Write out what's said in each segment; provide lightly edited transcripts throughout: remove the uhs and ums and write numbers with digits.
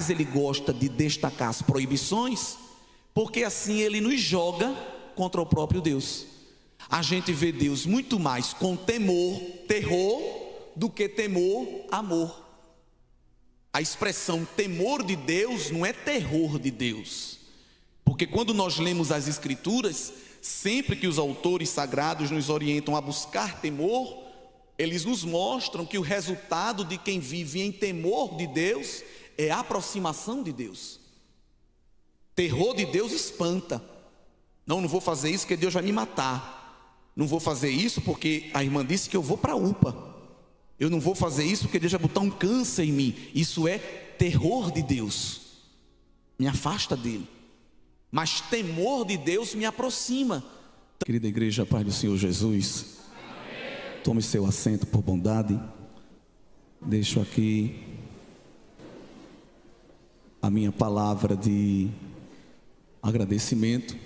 mais ele gosta de destacar as proibições, porque assim ele nos joga contra o próprio Deus. A gente vê Deus muito mais com temor, terror, do que temor, amor. A expressão temor de Deus não é terror de Deus, porque quando nós lemos as Escrituras, sempre que os autores sagrados nos orientam a buscar temor, eles nos mostram que o resultado de quem vive em temor de Deus é a aproximação de Deus. Terror de Deus espanta. Não vou fazer isso porque Deus vai me matar. Não vou fazer isso porque a irmã disse que eu vou para a UPA. Eu não vou fazer isso porque Deus vai botar um câncer em mim. Isso é terror de Deus, me afasta dele. Mas temor de Deus me aproxima. Querida igreja, a paz do Senhor Jesus. Amém. Tome seu assento por bondade. Deixo aqui a minha palavra de agradecimento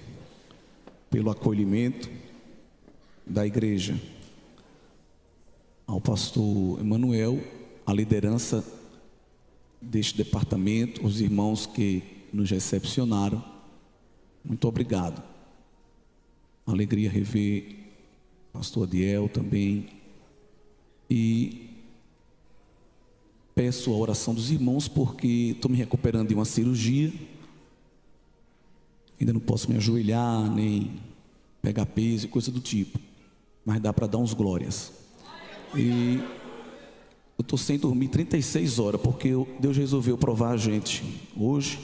pelo acolhimento da igreja ao pastor Emanuel, a liderança deste departamento, os irmãos que nos recepcionaram. Muito obrigado. Alegria rever pastor Adiel também. E peço a oração dos irmãos, porque estou me recuperando de uma cirurgia. Ainda não posso me ajoelhar, nem pegar peso e coisa do tipo, mas dá para dar uns glórias. E eu estou sem dormir 36 horas, porque Deus resolveu provar a gente hoje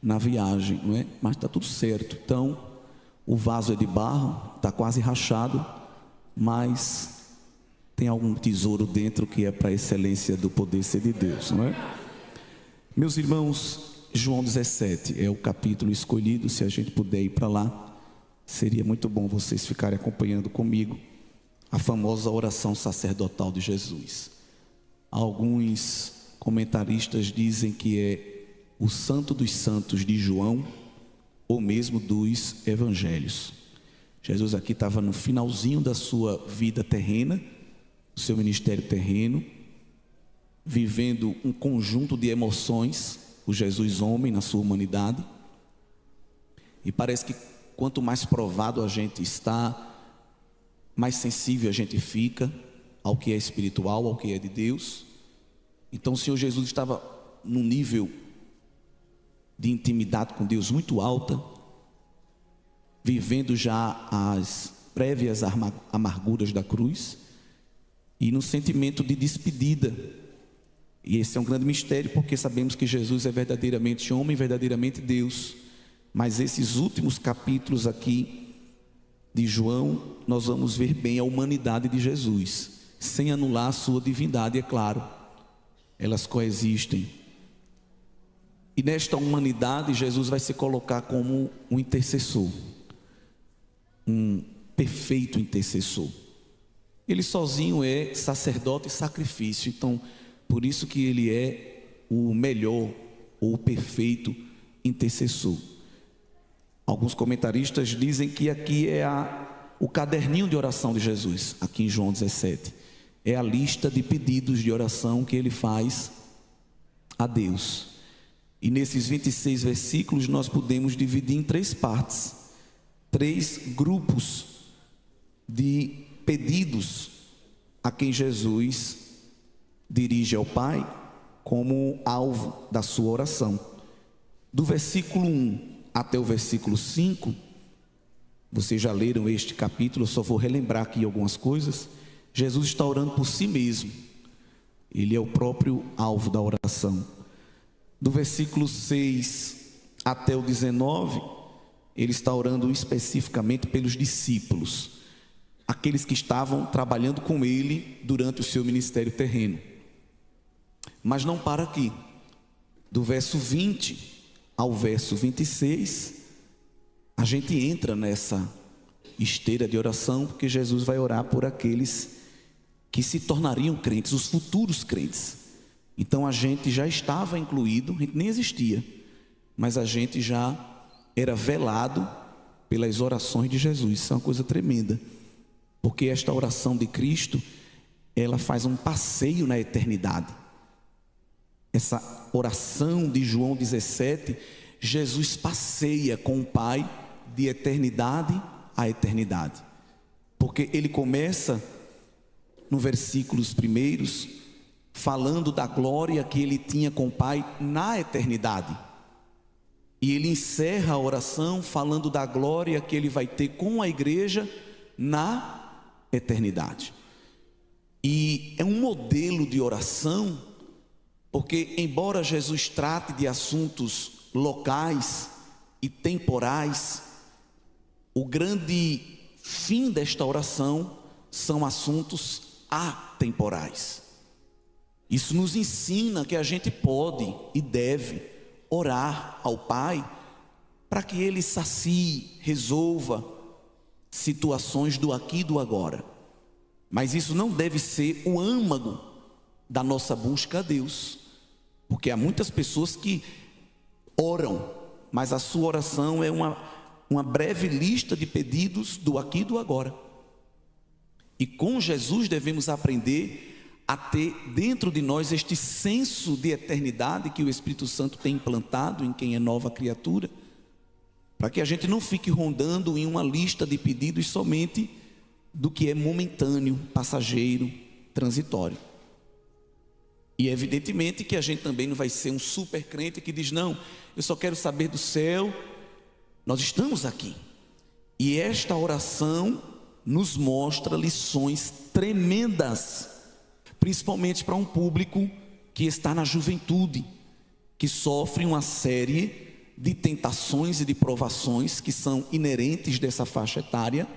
na viagem, não é? Mas está tudo certo. Então, o vaso é de barro, está quase rachado, mas tem algum tesouro dentro que é para a excelência do poder ser de Deus, não é? Meus irmãos, João 17 é o capítulo escolhido. Se a gente puder ir para lá, seria muito bom vocês ficarem acompanhando comigo a famosa oração sacerdotal de Jesus. Alguns comentaristas dizem que é o Santo dos Santos de João, ou mesmo dos Evangelhos. Jesus aqui estava no finalzinho da sua vida terrena, do seu ministério terreno, vivendo um conjunto de emoções, o Jesus homem na sua humanidade. E parece que quanto mais provado a gente está, mais sensível a gente fica ao que é espiritual, ao que é de Deus. Então o Senhor Jesus estava num nível de intimidade com Deus muito alta, vivendo já as prévias amarguras da cruz, e no sentimento de despedida. E esse é um grande mistério, porque sabemos que Jesus é verdadeiramente homem, verdadeiramente Deus. Mas esses últimos capítulos aqui de João, nós vamos ver bem a humanidade de Jesus, sem anular a sua divindade, é claro. Elas coexistem. E nesta humanidade, Jesus vai se colocar como um intercessor, um perfeito intercessor. Ele sozinho é sacerdote e sacrifício. Então, por isso que ele é o melhor ou o perfeito intercessor. Alguns comentaristas dizem que aqui é o caderninho de oração de Jesus, aqui em João 17. É a lista de pedidos de oração que ele faz a Deus. E nesses 26 versículos nós podemos dividir em 3 partes, 3 grupos de pedidos a quem Jesus dirige ao Pai como alvo da sua oração. Do versículo 1 até o versículo 5, vocês já leram este capítulo, eu só vou relembrar aqui algumas coisas. Jesus está orando por si mesmo, ele é o próprio alvo da oração. Do versículo 6 até o 19, ele está orando especificamente pelos discípulos, aqueles que estavam trabalhando com ele durante o seu ministério terreno. Mas não para aqui. Do verso 20 ao verso 26, a gente entra nessa esteira de oração, porque Jesus vai orar por aqueles que se tornariam crentes, os futuros crentes. Então a gente já estava incluído, a gente nem existia, mas a gente já era velado pelas orações de Jesus. Isso é uma coisa tremenda, porque esta oração de Cristo, ela faz um passeio na eternidade. essa oração de João 17, Jesus passeia com o Pai de eternidade a eternidade. Porque ele começa no versículos primeiros falando da glória que ele tinha com o Pai na eternidade. E ele encerra a oração falando da glória que ele vai ter com a igreja na eternidade. E é um modelo de oração, porque embora Jesus trate de assuntos locais e temporais, o grande fim desta oração são assuntos atemporais. Isso nos ensina que a gente pode e deve orar ao Pai para que Ele sacie, resolva situações do aqui e do agora. Mas isso não deve ser o âmago da nossa busca a Deus, porque há muitas pessoas que oram, mas a sua oração é uma breve lista de pedidos do aqui e do agora. E com Jesus devemos aprender a ter dentro de nós este senso de eternidade que o Espírito Santo tem implantado em quem é nova criatura, para que a gente não fique rondando em uma lista de pedidos somente do que é momentâneo, passageiro, transitório. E evidentemente que a gente também não vai ser um super crente que diz: não, eu só quero saber do céu. Nós estamos aqui, e esta oração nos mostra lições tremendas, principalmente para um público que está na juventude, que sofre uma série de tentações e de provações que são inerentes dessa faixa etária,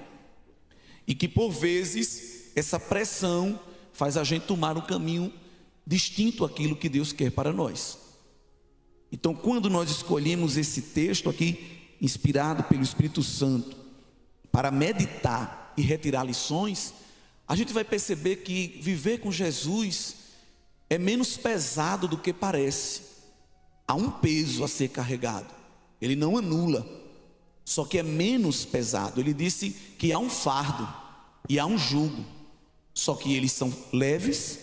e que por vezes essa pressão faz a gente tomar um caminho distinto àquilo que Deus quer para nós. Então, quando nós escolhemos esse texto aqui, inspirado pelo Espírito Santo, para meditar e retirar lições, a gente vai perceber que viver com Jesus é menos pesado do que parece. Há um peso a ser carregado, ele não anula, só que é menos pesado. Ele disse que há um fardo e há um jugo, só que eles são leves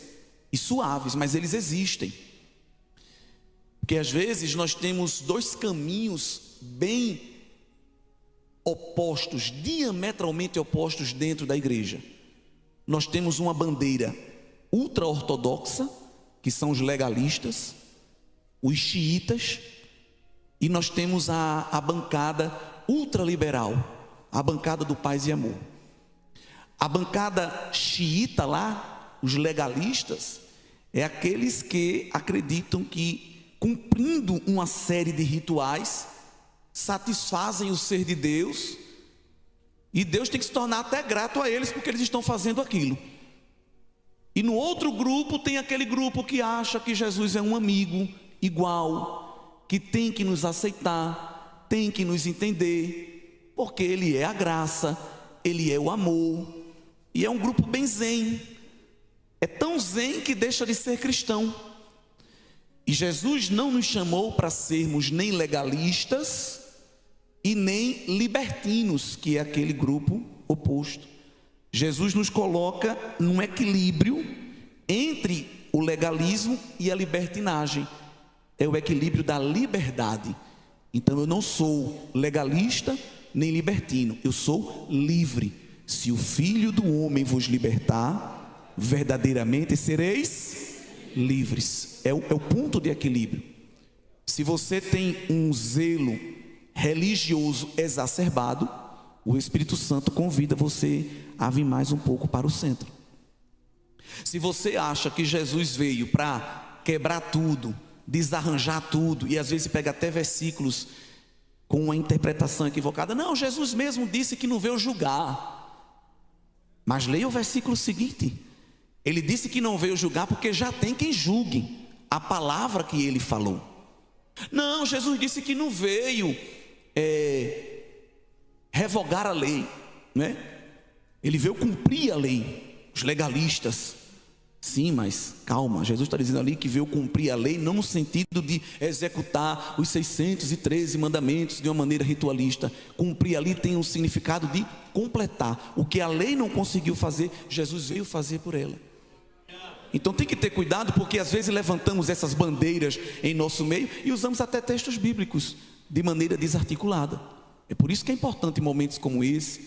e suaves, mas eles existem. Porque às vezes nós temos dois caminhos bem opostos, diametralmente opostos dentro da igreja. Nós temos uma bandeira ultra-ortodoxa, que são os legalistas, os xiitas, e nós temos a bancada ultraliberal, a bancada do paz e amor. A bancada xiita lá, os legalistas, é aqueles que acreditam que, cumprindo uma série de rituais, satisfazem o ser de Deus, e Deus tem que se tornar até grato a eles porque eles estão fazendo aquilo. E no outro grupo tem aquele grupo que acha que Jesus é um amigo igual, que tem que nos aceitar, tem que nos entender, porque Ele é a graça, Ele é o amor. E é um grupo bem zen, é tão zen que deixa de ser cristão. E Jesus não nos chamou para sermos nem legalistas e nem libertinos, que é aquele grupo oposto. Jesus nos coloca num equilíbrio entre o legalismo e a libertinagem. É o equilíbrio da liberdade. Então eu não sou legalista nem libertino, eu sou livre. Se o Filho do Homem vos libertar, verdadeiramente sereis livres. É o ponto de equilíbrio. Se você tem um zelo religioso exacerbado, o Espírito Santo convida você a vir mais um pouco para o centro. Se você acha que Jesus veio para quebrar tudo, desarranjar tudo, e às vezes pega até versículos com uma interpretação equivocada, não, Jesus mesmo disse que não veio julgar. Mas leia o versículo seguinte, ele disse que não veio julgar porque já tem quem julgue a palavra que ele falou. Não, Jesus disse que não veio revogar a lei, né? Ele veio cumprir a lei. Os legalistas, sim, mas calma, Jesus está dizendo ali que veio cumprir a lei, não no sentido de executar os 613 mandamentos de uma maneira ritualista. Cumprir ali tem um significado de completar. O que a lei não conseguiu fazer, Jesus veio fazer por ela. Então tem que ter cuidado, porque às vezes levantamos essas bandeiras em nosso meio e usamos até textos bíblicos de maneira desarticulada. É por isso que é importante em momentos como esse,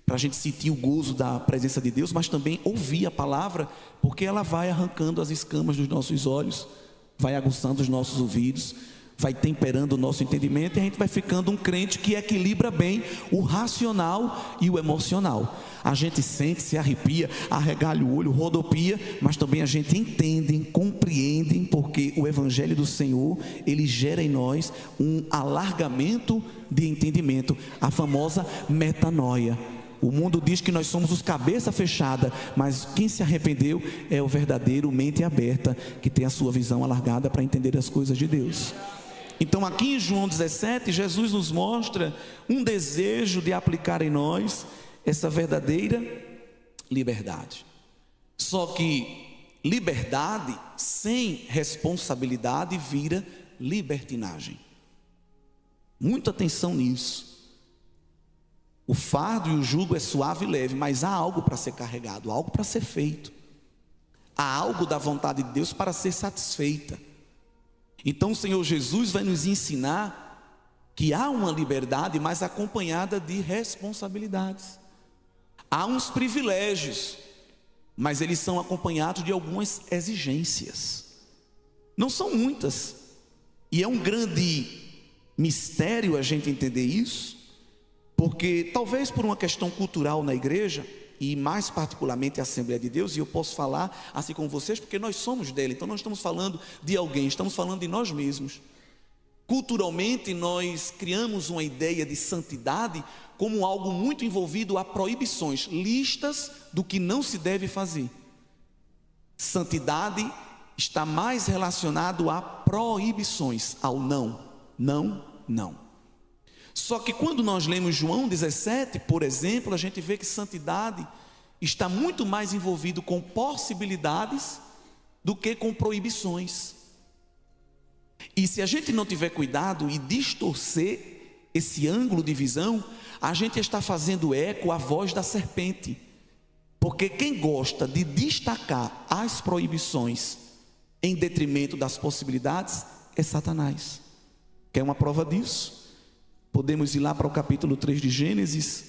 para a gente sentir o gozo da presença de Deus, mas também ouvir a palavra, porque ela vai arrancando as escamas dos nossos olhos, vai aguçando os nossos ouvidos, vai temperando o nosso entendimento, e a gente vai ficando um crente que equilibra bem o racional e o emocional. A gente sente, se arrepia, arregalha o olho, rodopia, mas também a gente entende, compreende, porque o Evangelho do Senhor, ele gera em nós um alargamento de entendimento, a famosa metanoia. O mundo diz que nós somos os cabeça fechada, mas quem se arrependeu é o verdadeiro mente aberta, que tem a sua visão alargada para entender as coisas de Deus. Então aqui em João 17, Jesus nos mostra um desejo de aplicar em nós essa verdadeira liberdade. Só que liberdade sem responsabilidade vira libertinagem. Muita atenção nisso. O fardo e o jugo é suave e leve, mas há algo para ser carregado, algo para ser feito. Há algo da vontade de Deus para ser satisfeita. Então o Senhor Jesus vai nos ensinar que há uma liberdade, mas acompanhada de responsabilidades. Há uns privilégios, mas eles são acompanhados de algumas exigências. Não são muitas, e é um grande mistério a gente entender isso, porque talvez por uma questão cultural na igreja, e mais particularmente a Assembleia de Deus, e eu posso falar assim como vocês, porque nós somos dela, então não estamos falando de alguém, estamos falando de nós mesmos. Culturalmente nós criamos uma ideia de santidade como algo muito envolvido a proibições, listas do que não se deve fazer. Santidade está mais relacionado a proibições, ao não, não, não. Só que quando nós lemos João 17, por exemplo, a gente vê que santidade está muito mais envolvido com possibilidades do que com proibições. E se a gente não tiver cuidado e distorcer esse ângulo de visão, a gente está fazendo eco à voz da serpente. Porque quem gosta de destacar as proibições em detrimento das possibilidades é Satanás. Quer uma prova disso? Podemos ir lá para o capítulo 3 de Gênesis.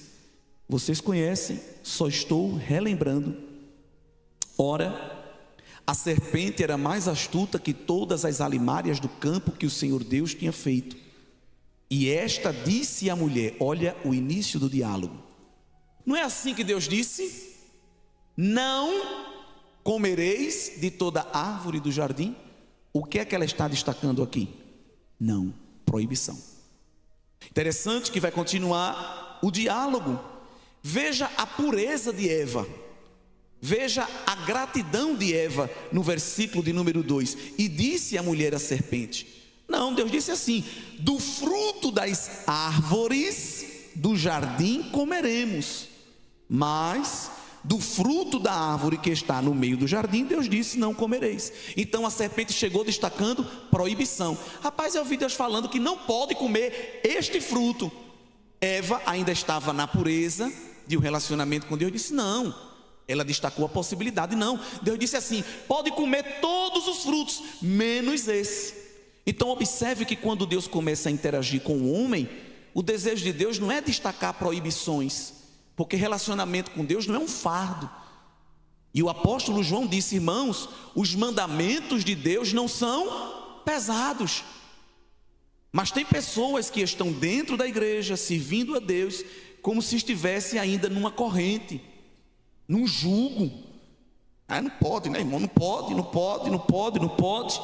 Vocês conhecem, só estou relembrando. Ora, a serpente era mais astuta que todas as alimárias do campo que o Senhor Deus tinha feito. E esta disse à mulher, olha o início do diálogo. Não é assim que Deus disse? Não comereis de toda árvore do jardim? O que é que ela está destacando aqui? Não, proibição. Interessante que vai continuar o diálogo. Veja a pureza de Eva. Veja a gratidão de Eva no versículo de número 2. E disse a mulher à serpente. Não, Deus disse assim: do fruto das árvores do jardim comeremos, mas do fruto da árvore que está no meio do jardim, Deus disse: não comereis. Então a serpente chegou destacando proibição. Rapaz, eu ouvi Deus falando que não pode comer este fruto. Eva ainda estava na pureza de um relacionamento com Deus, disse não. Ela destacou a possibilidade, não. Deus disse assim: pode comer todos os frutos, menos esse. Então observe que quando Deus começa a interagir com o homem, o desejo de Deus não é destacar proibições, porque relacionamento com Deus não é um fardo. E o apóstolo João disse: irmãos, os mandamentos de Deus não são pesados. Mas tem pessoas que estão dentro da igreja, servindo a Deus, como se estivesse ainda numa corrente, num jugo. Não pode, né, irmão? Não pode, não pode, não pode, não pode.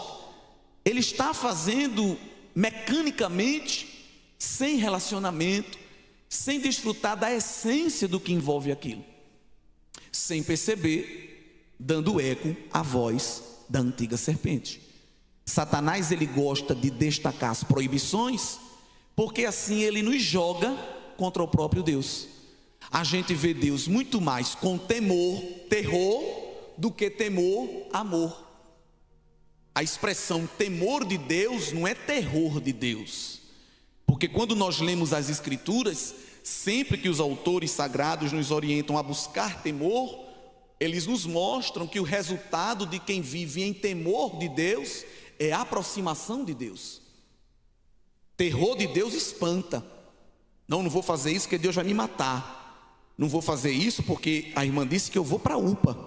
Ele está fazendo mecanicamente, sem relacionamento, sem desfrutar da essência do que envolve aquilo, sem perceber, dando eco à voz da antiga serpente. Satanás, ele gosta de destacar as proibições, porque assim ele nos joga contra o próprio Deus. A gente vê Deus muito mais com temor, terror, do que temor, amor. A expressão temor de Deus não é terror de Deus. Porque quando nós lemos as Escrituras, sempre que os autores sagrados nos orientam a buscar temor, eles nos mostram que o resultado de quem vive em temor de Deus é a aproximação de Deus. Terror de Deus espanta. Não vou fazer isso porque Deus vai me matar. Não vou fazer isso porque a irmã disse que eu vou para a UPA.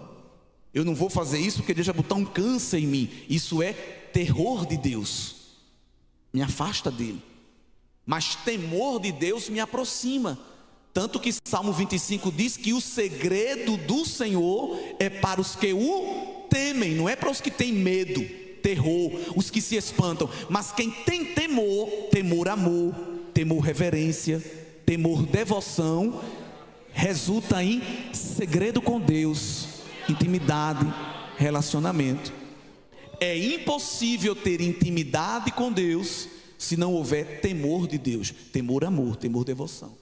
Eu não vou fazer isso porque Deus vai botar um câncer em mim. Isso é terror de Deus. Me afasta dele. Mas temor de Deus me aproxima. Tanto que Salmo 25 diz que o segredo do Senhor é para os que o temem. Não é para os que têm medo, terror, os que se espantam. Mas quem tem temor, temor amor, temor reverência, temor devoção, resulta em segredo com Deus, intimidade, relacionamento. É impossível ter intimidade com Deus se não houver temor de Deus, temor amor, temor devoção.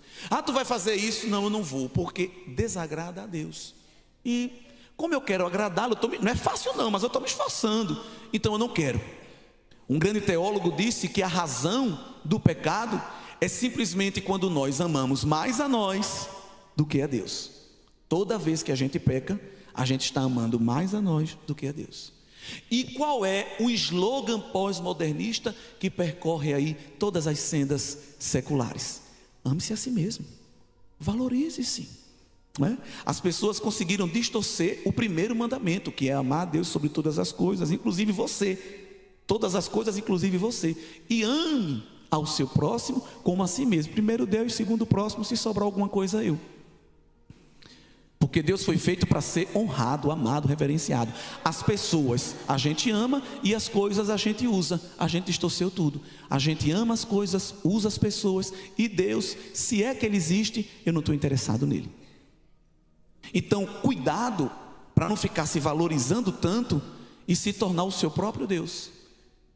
Tu vai fazer isso? Não, eu não vou, porque desagrada a Deus. E como eu quero agradá-lo, não é fácil não, mas eu estou me esforçando, então eu não quero. Um grande teólogo disse que a razão do pecado é simplesmente quando nós amamos mais a nós do que a Deus. Toda vez que a gente peca, a gente está amando mais a nós do que a Deus. E qual é o slogan pós-modernista que percorre aí todas as sendas seculares? Ame-se a si mesmo, valorize-se, não é? As pessoas conseguiram distorcer o primeiro mandamento, que é amar a Deus sobre todas as coisas, inclusive você. Todas as coisas, inclusive você. E ame ao seu próximo como a si mesmo. Primeiro Deus, segundo o próximo, se sobrar alguma coisa eu. Porque Deus foi feito para ser honrado, amado, reverenciado. As pessoas a gente ama e as coisas a gente usa. A gente distorceu tudo. A gente ama as coisas, usa as pessoas. E Deus, se é que Ele existe, eu não estou interessado nele. Então, cuidado para não ficar se valorizando tanto e se tornar o seu próprio Deus.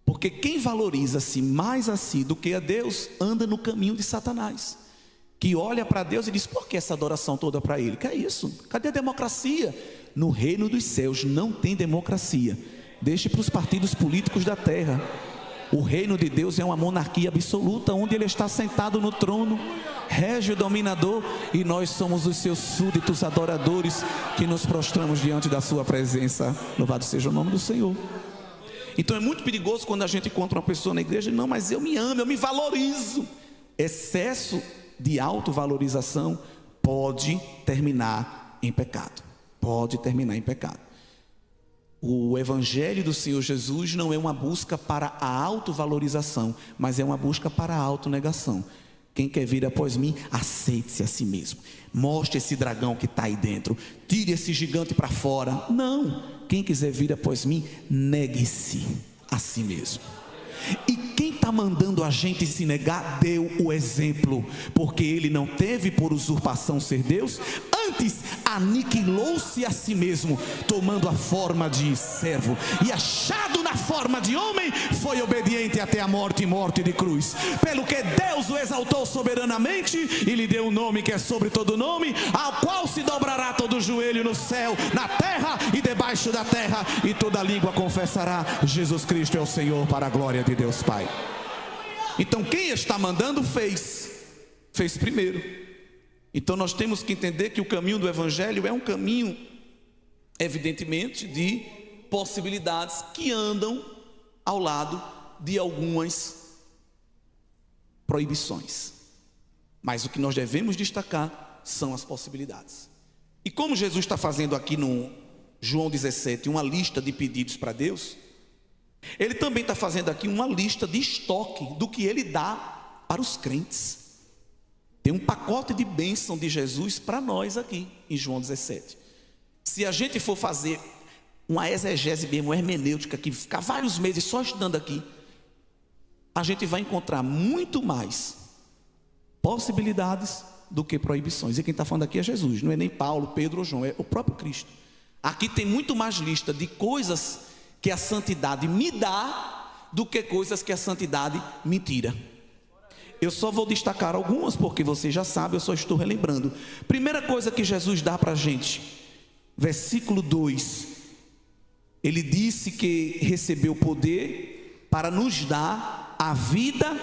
Porque quem valoriza-se mais a si do que a Deus, anda no caminho de Satanás. Que olha para Deus e diz, por que essa adoração toda para Ele? Que é isso? Cadê a democracia? No reino dos céus não tem democracia. Deixe para os partidos políticos da terra. O reino de Deus é uma monarquia absoluta, onde Ele está sentado no trono, rege o dominador, e nós somos os seus súditos adoradores, que nos prostramos diante da sua presença. Louvado seja o nome do Senhor. Então é muito perigoso quando a gente encontra uma pessoa na igreja, não, mas eu me amo, eu me valorizo. Excesso de autovalorização pode terminar em pecado. Pode terminar em pecado. O evangelho do Senhor Jesus não é uma busca para a autovalorização, mas é uma busca para a autonegação. Quem quer vir após mim, aceite-se a si mesmo. Mostre esse dragão que está aí dentro. Tire esse gigante para fora. Não. Quem quiser vir após mim, negue-se a si mesmo. E quem está mandando a gente se negar, deu o exemplo. Porque Ele não teve por usurpação ser Deus, antes aniquilou-se a si mesmo, tomando a forma de servo, e achado na forma de homem, foi obediente até a morte, e morte de cruz. Pelo que Deus o exaltou soberanamente, e lhe deu um nome que é sobre todo nome, ao qual se dobrará todo joelho no céu, na terra e debaixo da terra, e toda língua confessará: Jesus Cristo é o Senhor, para a glória de Deus Pai. Então quem está mandando fez primeiro. Então nós temos que entender que o caminho do evangelho é um caminho, evidentemente, de possibilidades que andam ao lado de algumas proibições. Mas o que nós devemos destacar são as possibilidades. E como Jesus está fazendo aqui no João 17 uma lista de pedidos para Deus, Ele também está fazendo aqui uma lista de estoque do que Ele dá para os crentes. Tem um pacote de bênção de Jesus para nós aqui em João 17. Se a gente for fazer uma exegese mesmo, uma hermenêutica, que ficar vários meses só estudando aqui, a gente vai encontrar muito mais possibilidades do que proibições. E quem está falando aqui é Jesus, não é nem Paulo, Pedro ou João, é o próprio Cristo. Aqui tem muito mais lista de coisas que a santidade me dá do que coisas que a santidade me tira. Eu só vou destacar algumas, porque você já sabe, eu só estou relembrando. Primeira coisa que Jesus dá para a gente, versículo 2, Ele disse que recebeu poder para nos dar a vida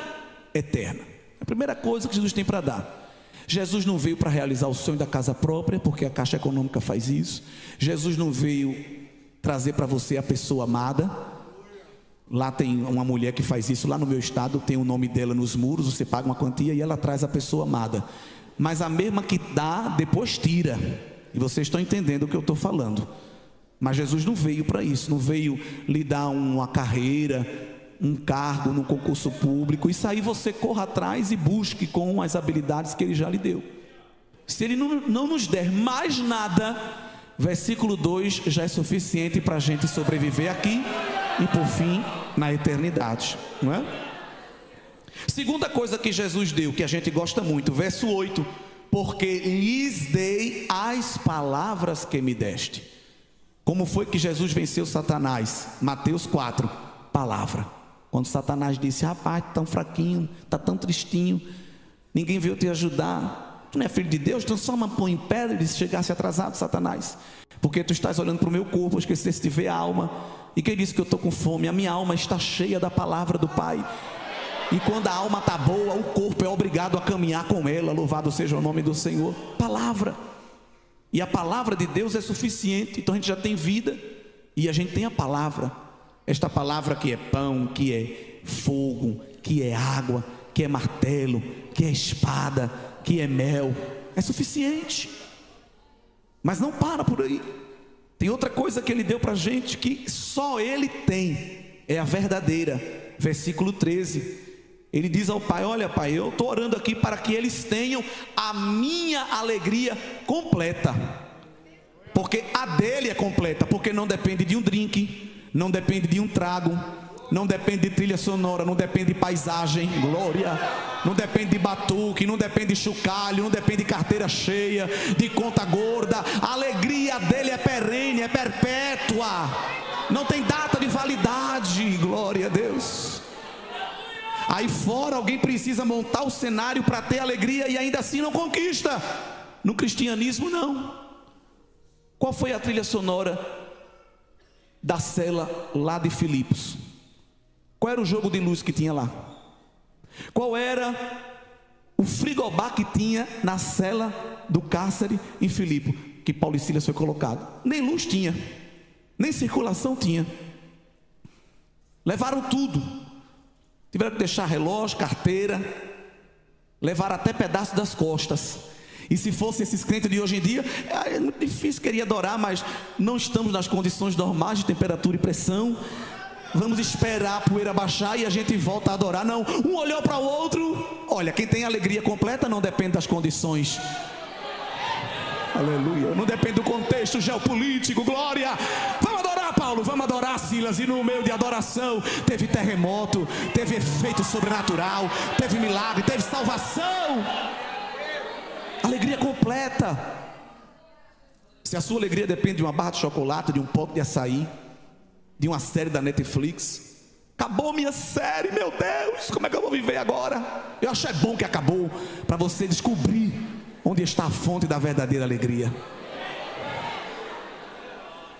eterna. A primeira coisa que Jesus tem para dar. Jesus não veio para realizar o sonho da casa própria, porque a Caixa Econômica faz isso. Jesus não veio trazer para você a pessoa amada. Lá tem uma mulher que faz isso, lá no meu estado tem o nome dela nos muros, você paga uma quantia e ela traz a pessoa amada. Mas a mesma que dá, depois tira. E vocês estão entendendo o que eu estou falando. Mas Jesus não veio para isso, não veio lhe dar uma carreira, um cargo no concurso público. Isso aí você corra atrás e busque com as habilidades que Ele já lhe deu. Se Ele não nos der mais nada, versículo 2 já é suficiente para a gente sobreviver aqui e por fim na eternidade, não é? Segunda coisa que Jesus deu, que a gente gosta muito, verso 8: porque lhes dei as palavras que me deste. Como foi que Jesus venceu Satanás? Mateus 4, palavra. Quando Satanás disse: rapaz, tão fraquinho, está tão tristinho, ninguém veio te ajudar, tu não é filho de Deus, transforma pão em pedra. Ele chegasse atrasado, Satanás, porque tu estás olhando para o meu corpo, esqueceste de ver a alma. E quem disse que eu estou com fome? A minha alma está cheia da palavra do Pai. E quando a alma está boa, o corpo é obrigado a caminhar com ela. Louvado seja o nome do Senhor. Palavra. E a palavra de Deus é suficiente. Então a gente já tem vida e a gente tem a palavra. Esta palavra que é pão, que é fogo, que é água, que é martelo, que é espada, que é mel, é suficiente. Mas não para por aí. Tem outra coisa que Ele deu para a gente, que só Ele tem, é a verdadeira. Versículo 13, Ele diz ao Pai: olha Pai, eu estou orando aqui para que eles tenham a minha alegria completa. Porque a dele é completa, porque não depende de um drink, não depende de um trago, não depende de trilha sonora, não depende de paisagem, glória, não depende de batuque, não depende de chocalho, não depende de carteira cheia, de conta gorda. A alegria dele é perene, é perpétua, não tem data de validade, glória a Deus. Aí fora alguém precisa montar o cenário para ter alegria e ainda assim não conquista. No cristianismo não. Qual foi a trilha sonora da cela lá de Filipos? Qual era o jogo de luz que tinha lá? Qual era o frigobar que tinha na cela do cárcere em Filipe, que Paulo e Silas foi colocado? Nem luz tinha, nem circulação tinha. Levaram tudo. Tiveram que deixar relógio, carteira, levaram até pedaço das costas. E se fossem esses crentes de hoje em dia, é muito difícil, queria adorar, mas não estamos nas condições normais de temperatura e pressão. Vamos esperar a poeira baixar e a gente volta a adorar. Não, um olhou para o outro. Olha, quem tem alegria completa não depende das condições. Aleluia. Não depende do contexto geopolítico. Glória. Vamos adorar, Paulo, vamos adorar, Silas. E no meio de adoração teve terremoto, teve efeito sobrenatural, teve milagre, teve salvação. Alegria completa. Se a sua alegria depende de uma barra de chocolate, de um pote de açaí, de uma série da Netflix, acabou minha série, meu Deus, como é que eu vou viver agora? Eu acho é bom que acabou, para você descobrir onde está a fonte da verdadeira alegria.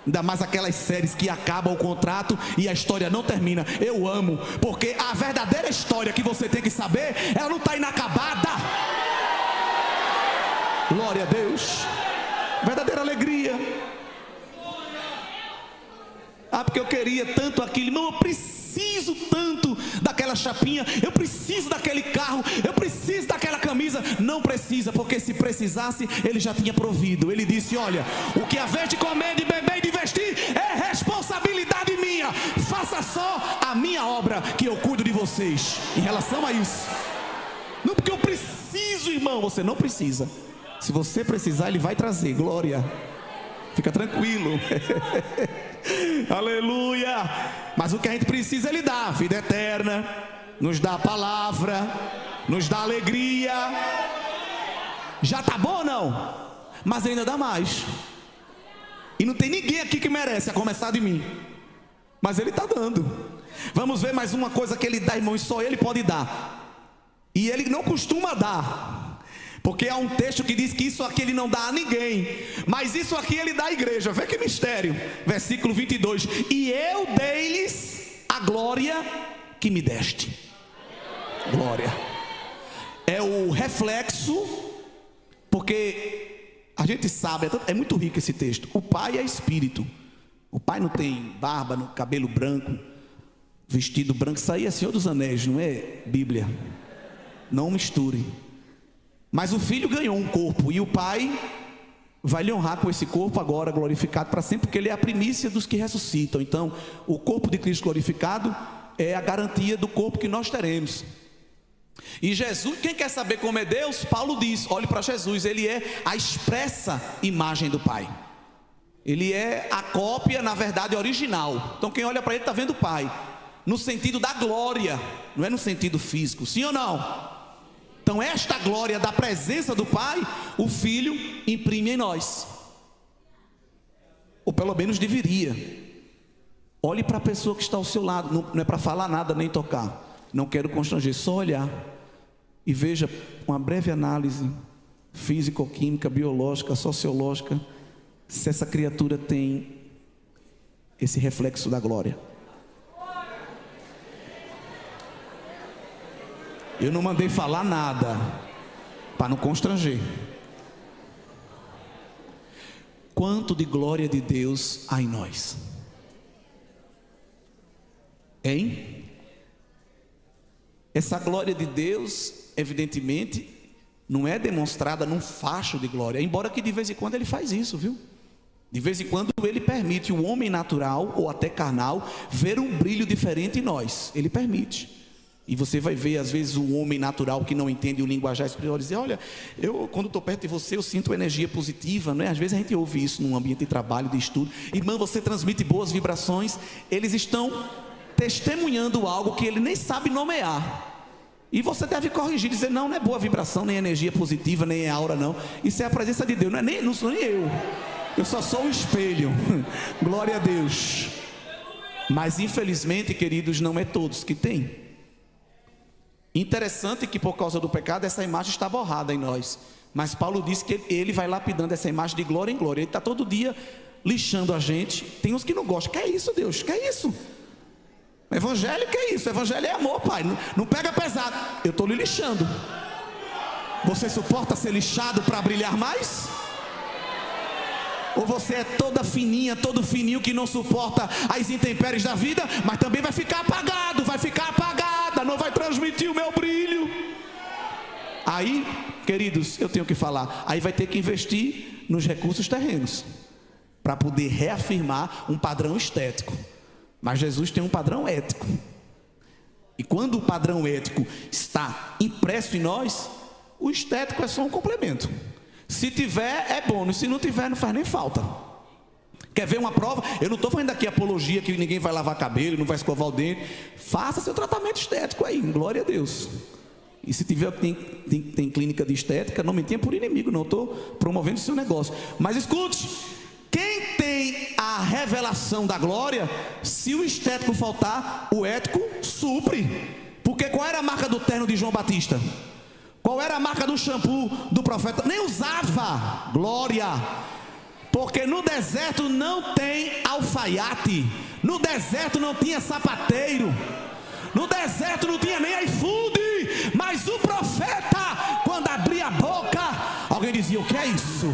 Ainda mais aquelas séries que acabam o contrato e a história não termina. Eu amo, porque a verdadeira história que você tem que saber, ela não está inacabada. Glória a Deus. Verdadeira alegria. Ah, porque eu queria tanto aquilo. Não, eu preciso tanto daquela chapinha, eu preciso daquele carro, eu preciso daquela camisa. Não precisa, porque se precisasse, Ele já tinha provido. Ele disse: olha, o que haver de comer, de beber e de vestir é responsabilidade minha. Faça só a minha obra, que eu cuido de vocês. Em relação a isso, não porque eu preciso, irmão. Você não precisa. Se você precisar, Ele vai trazer. Glória. Fica tranquilo. Aleluia. Mas o que a gente precisa, Ele dá a vida eterna, nos dá a palavra, nos dá alegria. Já está bom ou não? Mas ainda dá mais. E não tem ninguém aqui que merece, a começar de mim. Mas Ele está dando. Vamos ver mais uma coisa que Ele dá, irmão, e só Ele pode dar. E Ele não costuma dar, porque há um texto que diz que isso aqui Ele não dá a ninguém, mas isso aqui Ele dá à igreja. Vê que mistério. Versículo 22. E eu dei-lhes a glória que me deste. Glória. É o reflexo Porque a gente sabe, é muito rico esse texto. O Pai é Espírito. O Pai não tem barba, no cabelo branco, vestido branco. Isso aí é Senhor dos Anéis, não é Bíblia. Não misture. Mas o Filho ganhou um corpo, e o Pai vai lhe honrar com esse corpo agora glorificado para sempre, porque ele é a primícia dos que ressuscitam. Então, o corpo de Cristo glorificado é a garantia do corpo que nós teremos. E Jesus, quem quer saber como é Deus? Paulo diz, olhe para Jesus, ele é a expressa imagem do Pai. Ele é a cópia, na verdade, original. Então quem olha para ele está vendo o Pai, no sentido da glória, não é no sentido físico, sim ou não? Então esta glória da presença do Pai, o Filho imprime em nós, ou pelo menos deveria. Olhe para a pessoa que está ao seu lado, não é para falar nada nem tocar, não quero constranger, só olhar e veja uma breve análise físico-química, biológica, sociológica, se essa criatura tem esse reflexo da glória. Eu não mandei falar nada para não constranger. Quanto de glória de Deus há em nós? Hein? Essa glória de Deus, evidentemente, não é demonstrada num facho de glória, embora que de vez em quando ele faz isso, viu? De vez em quando ele permite o homem natural ou até carnal ver um brilho diferente em nós. Ele permite. E você vai ver às vezes o homem natural que não entende o linguajar espiritual dizer, olha, eu quando estou perto de você eu sinto energia positiva, não é? Às vezes a gente ouve isso num ambiente de trabalho, de estudo. Irmã, você transmite boas vibrações. Eles estão testemunhando algo que ele nem sabe nomear. E você deve corrigir, dizer, não é boa vibração, nem energia positiva, nem é aura não. Isso é a presença de Deus, não sou nem eu. Eu só sou o espelho. Glória a Deus. Mas infelizmente, queridos, não é todos que têm. Interessante que por causa do pecado essa imagem está borrada em nós. Mas Paulo diz que ele vai lapidando essa imagem de glória em glória. Ele está todo dia lixando a gente. Tem uns que não gostam. Que é isso, Deus? Que é isso? Evangelho, que é isso? Evangelho é amor, pai. Não pega pesado. Eu estou lhe lixando. Você suporta ser lixado para brilhar mais? Ou você é toda fininha, todo fininho que não suporta as intempéries da vida, mas também vai ficar apagado, vai ficar apagada, não vai transmitir o meu brilho. Aí, queridos, eu tenho que falar, aí vai ter que investir nos recursos terrenos para poder reafirmar um padrão estético. Mas Jesus tem um padrão ético. E quando o padrão ético está impresso em nós, o estético é só um complemento. Se tiver, é bônus. Se não tiver, não faz nem falta. Quer ver uma prova? Eu não estou fazendo aqui apologia que ninguém vai lavar cabelo, não vai escovar o dente. Faça seu tratamento estético aí, glória a Deus. E se tiver, tem clínica de estética, não me tenha por inimigo, não estou promovendo o seu negócio. Mas escute, quem tem a revelação da glória, se o estético faltar, o ético supre. Porque qual era a marca do terno de João Batista? Qual era a marca do shampoo do profeta? Nem usava. Glória. Porque no deserto não tem alfaiate. No deserto não tinha sapateiro. No deserto não tinha nem iFood. Mas o profeta, quando abria a boca, alguém dizia, o que é isso?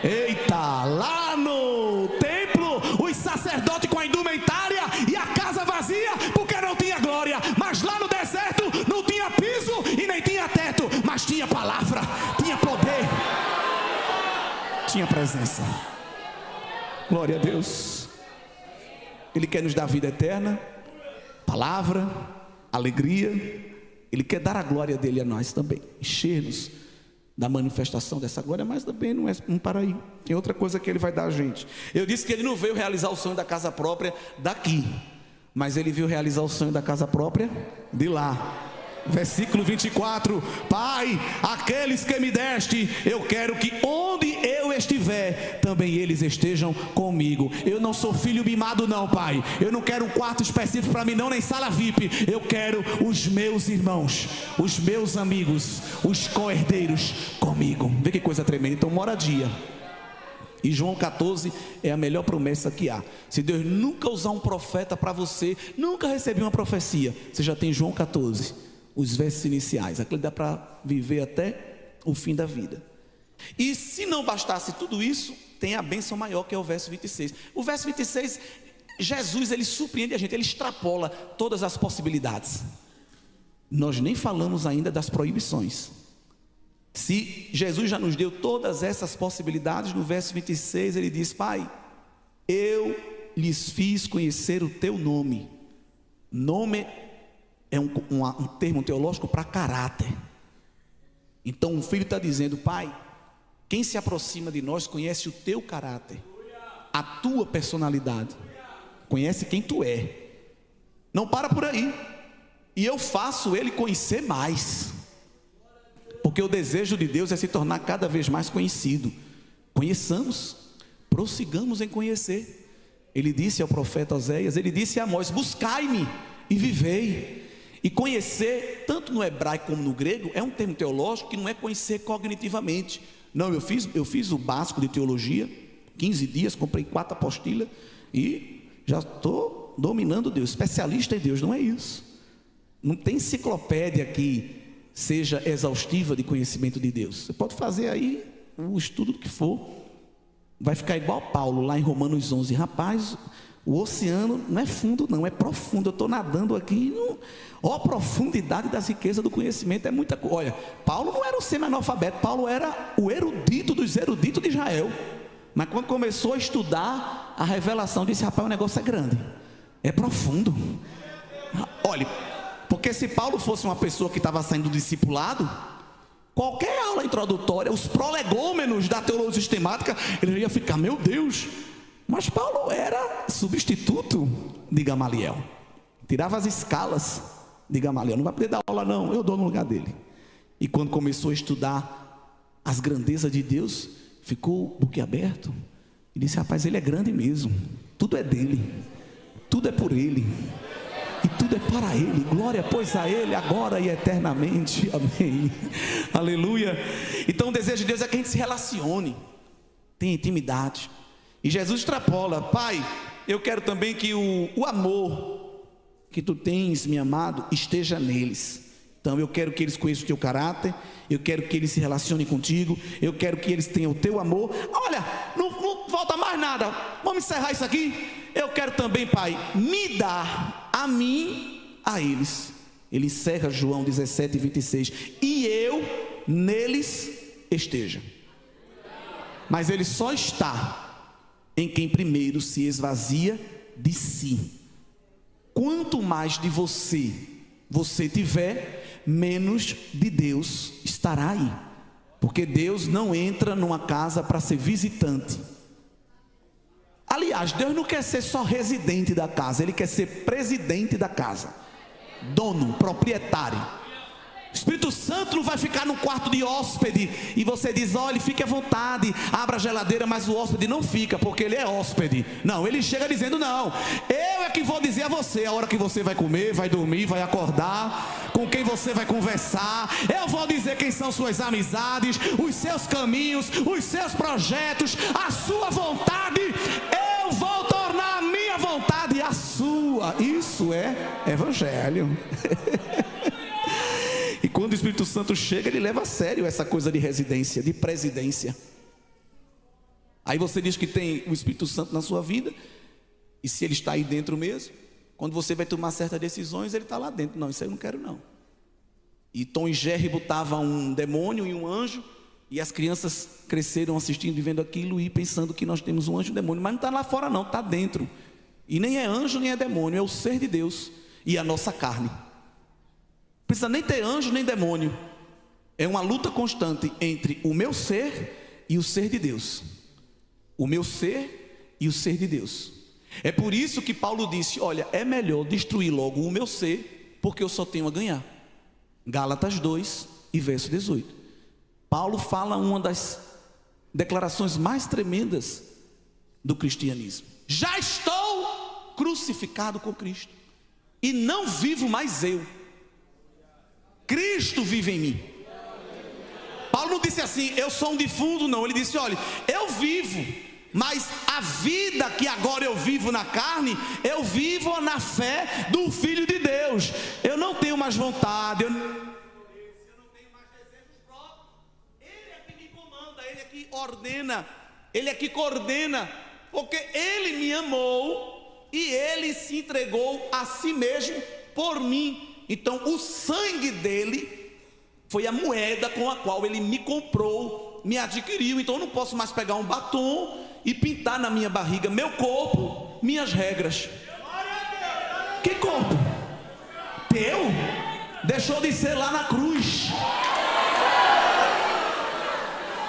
Eita, lá no templo, os sacerdotes com a indumentária e a casa vazia, porque não tinha glória. Mas lá no deserto não tinha piso e nem tinha teto, mas tinha palavra, tinha poder, tinha presença. Glória a Deus. Ele quer nos dar vida eterna, palavra, alegria. Ele quer dar a glória dele a nós também, encher-nos da manifestação dessa glória, mas também não para aí. Tem outra coisa que ele vai dar a gente. Eu disse que ele não veio realizar o sonho da casa própria daqui, mas ele veio realizar o sonho da casa própria de lá. Versículo 24: Pai, aqueles que me deste, eu quero que onde eu estiver, também eles estejam comigo. Eu não sou filho mimado não, Pai. Eu não quero um quarto específico para mim não, nem sala VIP. Eu quero os meus irmãos, os meus amigos, os co-herdeiros comigo. Vê que coisa tremenda. Então, moradia. E João 14 é a melhor promessa que há. Se Deus nunca usar um profeta para você, nunca receber uma profecia, você já tem João 14, os versos iniciais. Aquilo dá para viver até o fim da vida. E se não bastasse tudo isso, tem a bênção maior, que é o verso 26. O verso 26, Jesus, ele surpreende a gente, ele extrapola todas as possibilidades. Nós nem falamos ainda das proibições. Se Jesus já nos deu todas essas possibilidades, no verso 26 ele diz: Pai, eu lhes fiz conhecer o teu nome. Nome é um termo teológico para caráter. Então o filho está dizendo: Pai, quem se aproxima de nós conhece o teu caráter, a tua personalidade, conhece quem tu é. Não para por aí. E eu faço ele conhecer mais, porque o desejo de Deus é se tornar cada vez mais conhecido. Conheçamos, prossigamos em conhecer. Ele disse ao profeta Oséias, ele disse a Amós: buscai-me e vivei. E conhecer, tanto no hebraico como no grego, é um termo teológico que não é conhecer cognitivamente. Não, eu fiz o básico de teologia, 15 dias, comprei 4 apostilas e já estou dominando Deus, especialista em Deus. Não é isso. Não tem enciclopédia que seja exaustiva de conhecimento de Deus. Você pode fazer aí o estudo do que for, vai ficar igual Paulo lá em Romanos 11. Rapaz, o oceano não é fundo não, é profundo. Eu estou nadando aqui, a profundidade das riquezas do conhecimento é muita coisa. Olha, Paulo não era o semi-analfabeto, Paulo era o erudito dos eruditos de Israel. Mas quando começou a estudar a revelação, disse: rapaz, o negócio é grande, é profundo. Olha, porque se Paulo fosse uma pessoa que estava saindo do discipulado, qualquer aula introdutória, os prolegômenos da teologia sistemática, ele ia ficar: meu Deus. Mas Paulo era substituto de Gamaliel, tirava as escalas de Gamaliel. Não vai poder dar aula não, eu dou no lugar dele. E quando começou a estudar as grandezas de Deus, ficou boquiaberto e disse: rapaz, ele é grande mesmo, tudo é dele, tudo é por ele e tudo é para ele. Glória pois a ele agora e eternamente, amém, aleluia. Então o desejo de Deus é que a gente se relacione, tenha intimidade. E Jesus extrapola: Pai, eu quero também que o amor que tu tens me amado esteja neles. Então eu quero que eles conheçam o teu caráter, eu quero que eles se relacionem contigo, eu quero que eles tenham o teu amor. Olha, não falta mais nada, vamos encerrar isso aqui. Eu quero também, Pai, me dar a mim, a eles. Ele encerra João 17, 26. E eu neles esteja. Mas ele só está em quem primeiro se esvazia de si. Quanto mais de você tiver, menos de Deus estará aí. Porque Deus não entra numa casa para ser visitante. Aliás, Deus não quer ser só residente da casa, Ele quer ser presidente da casa, dono, proprietário. O Espírito Santo não vai ficar no quarto de hóspede e você diz: olha, fique à vontade, abra a geladeira, mas o hóspede não fica, porque ele é hóspede. Não, ele chega dizendo: não, eu é que vou dizer a você a hora que você vai comer, vai dormir, vai acordar, com quem você vai conversar. Eu vou dizer quem são suas amizades, os seus caminhos, os seus projetos, a sua vontade. Eu vou tornar a minha vontade a sua. Isso é evangelho. E quando o Espírito Santo chega, ele leva a sério essa coisa de residência, de presidência. Aí você diz que tem o Espírito Santo na sua vida, e se ele está aí dentro mesmo, quando você vai tomar certas decisões, ele está lá dentro. Não, isso aí eu não quero não. E Tom e Jerry botava um demônio e um anjo, e as crianças cresceram assistindo e vendo aquilo e pensando que nós temos um anjo e um demônio, mas não está lá fora não, está dentro. E nem é anjo nem é demônio, é o ser de Deus e a nossa carne. Não precisa nem ter anjo nem demônio. É uma luta constante entre o meu ser e o ser de Deus. O meu ser e o ser de Deus. É por isso que Paulo disse: olha, é melhor destruir logo o meu ser, porque eu só tenho a ganhar. Gálatas 2 e verso 18. Paulo fala uma das declarações mais tremendas do cristianismo: já estou crucificado com Cristo, e não vivo mais eu, Cristo vive em mim. Paulo não disse assim: eu sou um defunto, não. Ele disse: olha, eu vivo, mas a vida que agora eu vivo na carne, eu vivo na fé do Filho de Deus. Eu não tenho mais vontade, eu não tenho mais desejos próprios. Ele é que me comanda, Ele ordena, Ele é que coordena, porque Ele me amou e Ele se entregou a si mesmo por mim. Então o sangue dele foi a moeda com a qual Ele me comprou, me adquiriu. Então eu não posso mais pegar um batom e pintar na minha barriga meu corpo, minhas regras. Que corpo? Teu? Deixou de ser lá na cruz.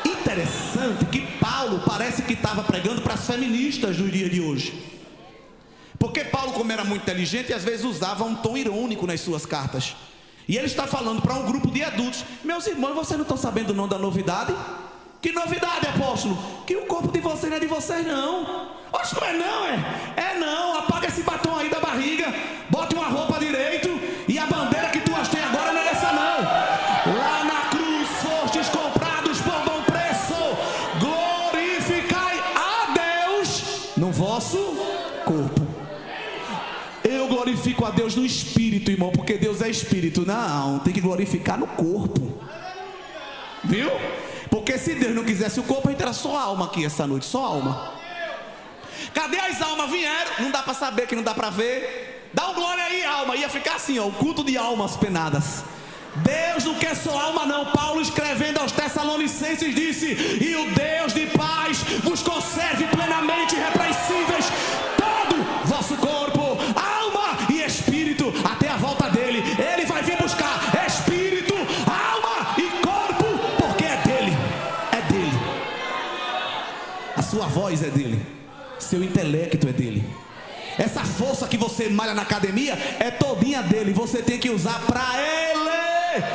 Interessante que Paulo parece que estava pregando para as feministas do dia de hoje, porque Paulo, como era muito inteligente, às vezes usava um tom irônico nas suas cartas, e ele está falando para um grupo de adultos: meus irmãos, vocês não estão sabendo não da novidade? Que novidade, apóstolo? Que o corpo de vocês não é de vocês não. Oxe, não é não, é não. Apaga esse batom aí da barriga, bote uma roupa direito, e a bandeira que tu tem agora não é essa não. Lá na cruz fostes comprados por bom preço, glorificai a Deus no vosso corpo. Eu glorifico a Deus no espírito, irmão, porque Deus é espírito. Não, tem que glorificar no corpo, viu? Porque se Deus não quisesse o corpo, a gente era só alma aqui essa noite, só alma. Cadê as almas? Vieram, não dá para saber, que não dá para ver. Dá um glória aí, alma. Ia ficar assim, ó, o culto de almas penadas. Deus não quer só alma não. Paulo, escrevendo aos Tessalonicenses, disse: e o Deus de paz vos conserve plenamente irrepreensíveis todo vosso corpo, alma e espírito, até a volta dele. Ele vai vir buscar espírito, alma e corpo, porque é dele, é dele. A sua voz é dele, seu intelecto é dele. Essa força que você malha na academia é todinha dele, você tem que usar para ele.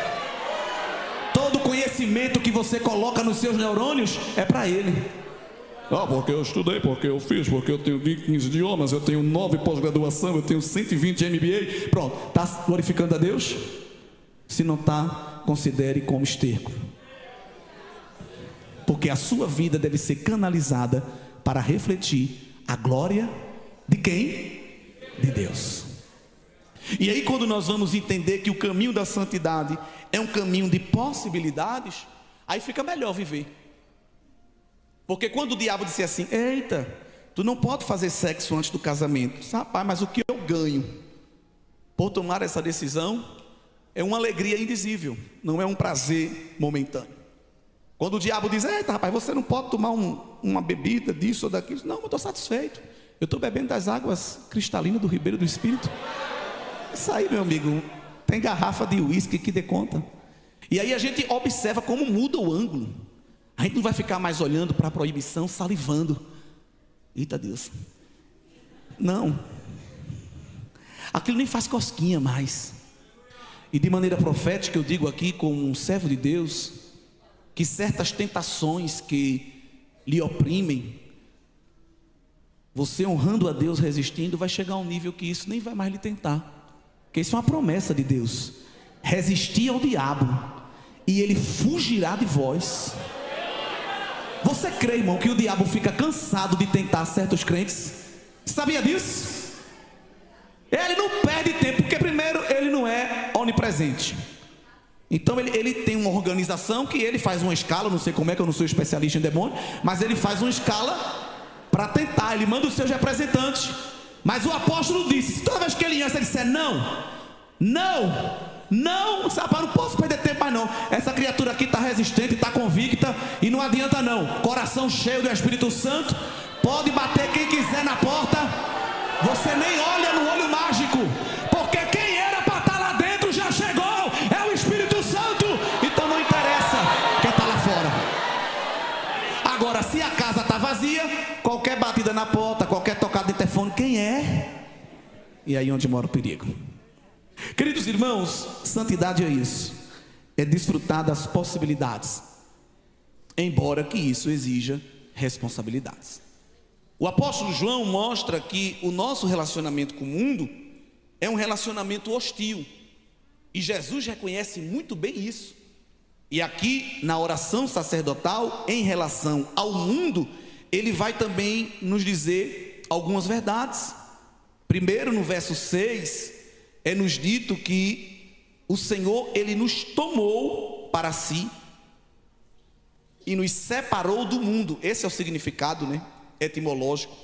Todo conhecimento que você coloca nos seus neurônios é para ele. Porque eu estudei, porque eu fiz, porque eu tenho 15 idiomas, eu tenho 9 pós-graduação, eu tenho 120 MBA. Pronto, está glorificando a Deus? Se não está, considere como esterco, porque a sua vida deve ser canalizada para refletir a glória de quem? De Deus. E aí, quando nós vamos entender que o caminho da santidade é um caminho de possibilidades, aí fica melhor viver. Porque quando o diabo disser assim: eita, tu não pode fazer sexo antes do casamento. Rapaz, mas o que eu ganho por tomar essa decisão é uma alegria indizível, não é um prazer momentâneo. Quando o diabo diz: eita, rapaz, você não pode tomar uma bebida disso ou daquilo. Não, eu estou satisfeito, eu estou bebendo das águas cristalinas do Ribeiro do Espírito. Isso aí, meu amigo, tem garrafa de uísque que dê conta. E aí a gente observa como muda o ângulo. A gente não vai ficar mais olhando para a proibição, salivando. Eita Deus, não, aquilo nem faz cosquinha mais. E de maneira profética eu digo aqui, como um servo de Deus, que certas tentações que lhe oprimem, você honrando a Deus, resistindo, vai chegar a um nível que isso nem vai mais lhe tentar. Porque isso é uma promessa de Deus: resistir ao diabo e ele fugirá de vós. Você crê, irmão, que o diabo fica cansado de tentar certos crentes? Sabia disso? Ele não perde tempo, porque primeiro ele não é onipresente. Então ele tem uma organização que ele faz uma escala, não sei como é, que eu não sou especialista em demônio, mas ele faz uma escala para tentar, ele manda os seus representantes. Mas o apóstolo disse, toda vez que ele ia, ele disse: não, rapaz, não posso perder tempo mais não. Essa criatura aqui está resistente, está convicta, e não adianta não. Coração cheio do Espírito Santo, pode bater quem quiser na porta, você nem olha no olho mágico, porque quem era para estar lá dentro já chegou, é o Espírito Santo. Então não interessa quem está lá fora. Agora, se a casa está vazia, qualquer batida na porta, qualquer tocada de telefone, quem é? E aí onde mora o perigo. Queridos irmãos, santidade é isso, é desfrutar das possibilidades, embora que isso exija responsabilidades. O apóstolo João mostra que o nosso relacionamento com o mundo é um relacionamento hostil, e Jesus reconhece muito bem isso. E aqui na oração sacerdotal, em relação ao mundo, ele vai também nos dizer algumas verdades. Primeiro, no verso 6, é nos dito que o Senhor, ele nos tomou para si. e nos separou do mundo. Esse é o significado, né, etimológico,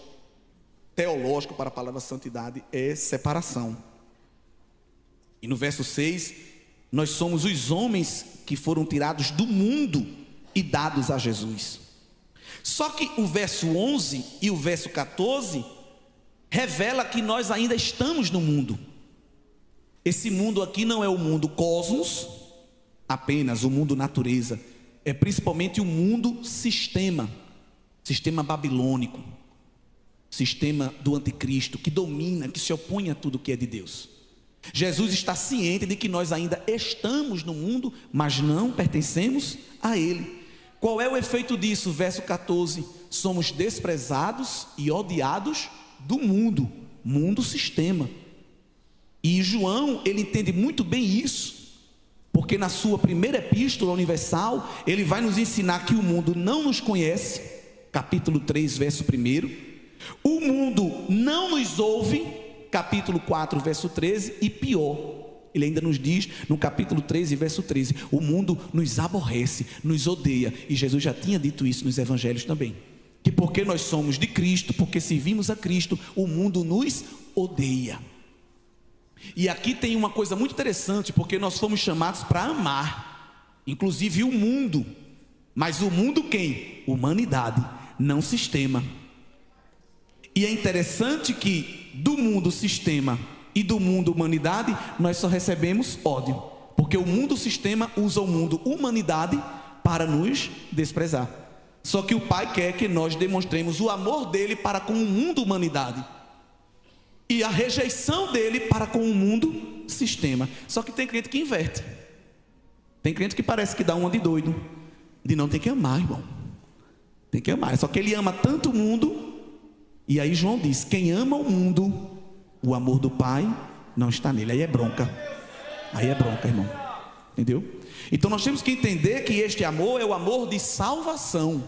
teológico para a palavra santidade, é separação. E no verso 6, nós somos os homens que foram tirados do mundo e dados a Jesus. Só que o verso 11 e o verso 14 revela que nós ainda estamos no mundo. Esse mundo aqui não é o mundo cosmos, apenas o mundo natureza, é principalmente o mundo sistema babilônico, sistema do anticristo, que domina, que se opõe a tudo que é de Deus. Jesus está ciente de que nós ainda estamos no mundo, mas não pertencemos a ele. Qual é o efeito disso? Verso 14: somos desprezados e odiados do mundo, mundo sistema. E João, ele entende muito bem isso, porque na sua primeira epístola universal, ele vai nos ensinar que o mundo não nos conhece, capítulo 3, verso 1. O mundo não nos ouve, capítulo 4, verso 13, e pior, ele ainda nos diz no capítulo 13, verso 13, o mundo nos aborrece, nos odeia, e Jesus já tinha dito isso nos evangelhos também, que porque nós somos de Cristo, porque servimos a Cristo, o mundo nos odeia. E aqui tem uma coisa muito interessante, porque nós fomos chamados para amar, inclusive o mundo, mas o mundo quem? Humanidade, não sistema. E é interessante que do mundo sistema e do mundo humanidade, nós só recebemos ódio, porque o mundo sistema usa o mundo humanidade para nos desprezar. Só que o Pai quer que nós demonstremos o amor dele para com o mundo humanidade e a rejeição dele para com o mundo sistema. Só que tem crente que inverte. Tem crente que parece que dá uma de doido, de não, tem que amar, irmão, tem que amar. Só que ele ama tanto o mundo. E aí João diz: quem ama o mundo, o amor do Pai não está nele. Aí é bronca, irmão, entendeu? Então nós temos que entender que este amor é o amor de salvação,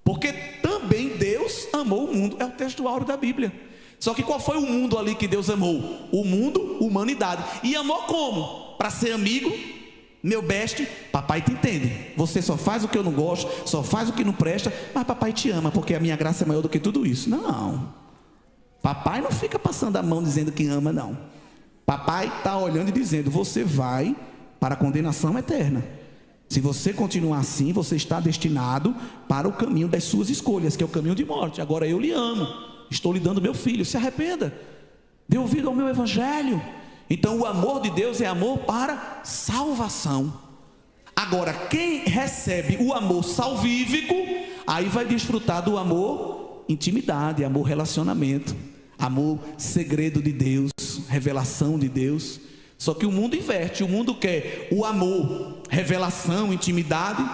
porque também Deus amou o mundo, é o texto áureo da Bíblia. Só que qual foi o mundo ali que Deus amou? O mundo, humanidade. E amou como? Para ser amigo, meu best, papai te entende, você só faz o que eu não gosto, só faz o que não presta, mas papai te ama, porque a minha graça é maior do que tudo isso. Não, papai não fica passando a mão dizendo que ama, não. Papai está olhando e dizendo: você vai para a condenação eterna. Se você continuar assim, você está destinado para o caminho das suas escolhas, que é o caminho de morte. Agora eu lhe amo, estou lhe dando meu filho, se arrependa, dê ouvido ao meu evangelho. Então o amor de Deus é amor para salvação. Agora quem recebe o amor salvífico, aí vai desfrutar do amor intimidade, amor relacionamento, amor segredo de Deus, revelação de Deus. Só que o mundo inverte, o mundo quer o amor, revelação, intimidade,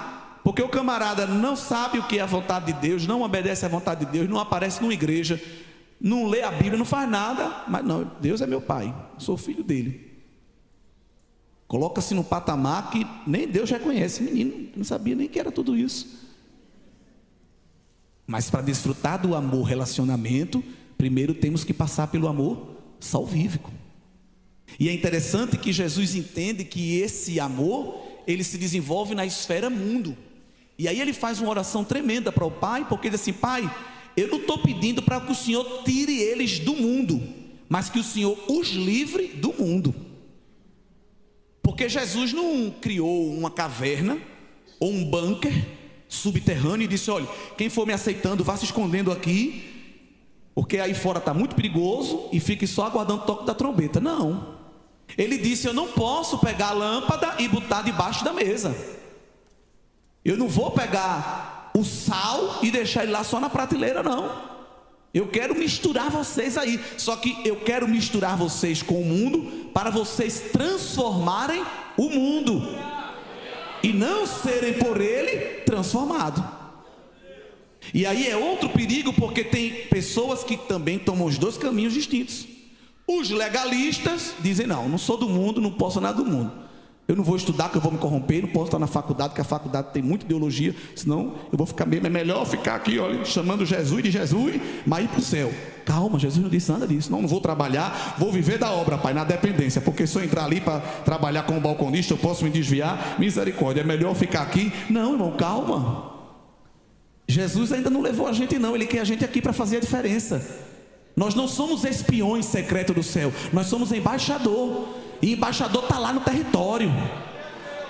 porque o camarada não sabe o que é a vontade de Deus, não obedece à vontade de Deus, não aparece numa igreja, não lê a Bíblia, não faz nada, mas não, Deus é meu pai, sou filho dele. Coloca-se no patamar que nem Deus reconhece. Menino, não sabia nem que era tudo isso. Mas para desfrutar do amor relacionamento, primeiro temos que passar pelo amor salvífico. E é interessante que Jesus entende que esse amor, ele se desenvolve na esfera mundo. E aí ele faz uma oração tremenda para o Pai, porque ele diz assim: Pai, eu não estou pedindo para que o Senhor tire eles do mundo, mas que o Senhor os livre do mundo. Porque Jesus não criou uma caverna ou um bunker subterrâneo e disse: olha, quem for me aceitando, vá se escondendo aqui, porque aí fora está muito perigoso, e fique só aguardando o toque da trombeta. Não, ele disse: eu não posso pegar a lâmpada e botar debaixo da mesa, eu não vou pegar o sal e deixar ele lá só na prateleira, não. Eu quero misturar vocês aí. Só que eu quero misturar vocês com o mundo, para vocês transformarem o mundo e não serem por ele transformados. E aí é outro perigo, porque tem pessoas que também tomam os dois caminhos distintos. Os legalistas dizem: não, não sou do mundo, não posso nada do mundo. Eu não vou estudar que eu vou me corromper, não posso estar na faculdade, que a faculdade tem muita ideologia, senão eu vou ficar mesmo, é melhor ficar aqui, olha, chamando Jesus de Jesus, mas ir para o céu. Calma, Jesus não disse nada disso. Não vou trabalhar, vou viver da obra, Pai, na dependência, porque se eu entrar ali para trabalhar como balconista, eu posso me desviar, misericórdia, é melhor ficar aqui. Não, irmão, calma. Jesus ainda não levou a gente não, Ele quer a gente aqui para fazer a diferença. Nós não somos espiões secretos do céu, nós somos embaixador, e embaixador está lá no território.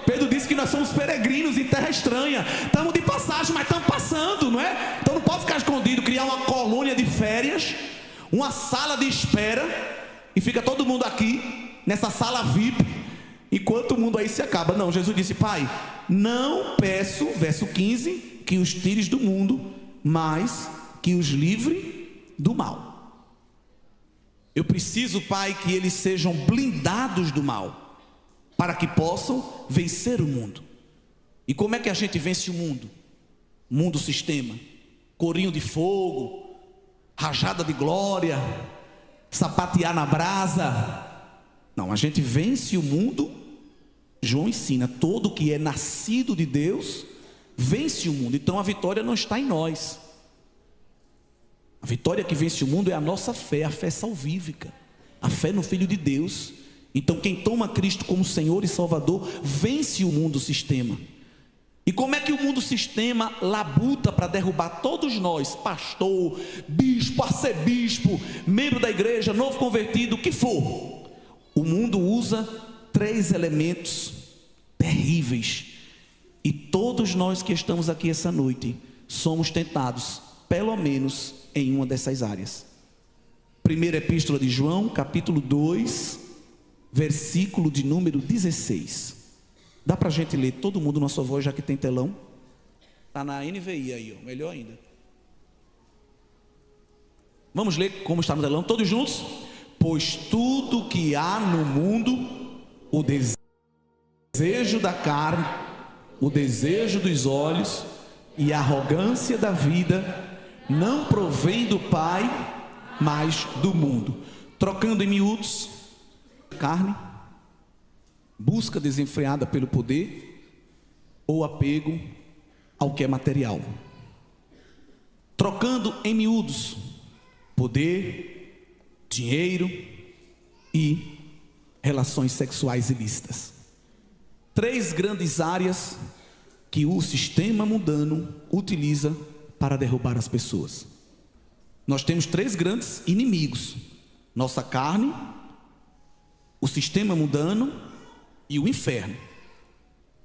Pedro disse que nós somos peregrinos em terra estranha, estamos de passagem, mas estamos passando, não é? Então não pode ficar escondido, criar uma colônia de férias, uma sala de espera, e fica todo mundo aqui, nessa sala VIP, enquanto o mundo aí se acaba. Não, Jesus disse: Pai, não peço, verso 15, que os tires do mundo, mas que os livre do mal. Eu preciso, Pai, que eles sejam blindados do mal, para que possam vencer o mundo. E como é que a gente vence o mundo? Mundo sistema, corinho de fogo, rajada de glória, sapatear na brasa. Não, a gente vence o mundo. João ensina: todo que é nascido de Deus vence o mundo. Então a vitória não está em nós. A vitória que vence o mundo é a nossa fé, a fé salvífica, a fé no Filho de Deus. Então quem toma Cristo como Senhor e Salvador vence o mundo sistema. E como é que o mundo sistema labuta para derrubar todos nós, pastor, bispo, arcebispo, membro da igreja, novo convertido, o que for? O mundo usa 3 elementos terríveis, e todos nós que estamos aqui essa noite somos tentados, pelo menos em uma dessas áreas. Primeira epístola de João, capítulo 2, versículo de número 16. Dá para a gente ler todo mundo na sua voz, já que tem telão? Está na NVI aí, ó, melhor ainda. Vamos ler como está no telão, todos juntos? Pois tudo que há no mundo, o desejo da carne, o desejo dos olhos e a arrogância da vida, não provém do Pai, mas do mundo. Trocando em miúdos, carne, busca desenfreada pelo poder ou apego ao que é material. Trocando em miúdos, poder, dinheiro e relações sexuais ilícitas. 3 grandes áreas que o sistema mundano utiliza para derrubar as pessoas. Nós temos 3 grandes inimigos: nossa carne, o sistema mundano e o inferno.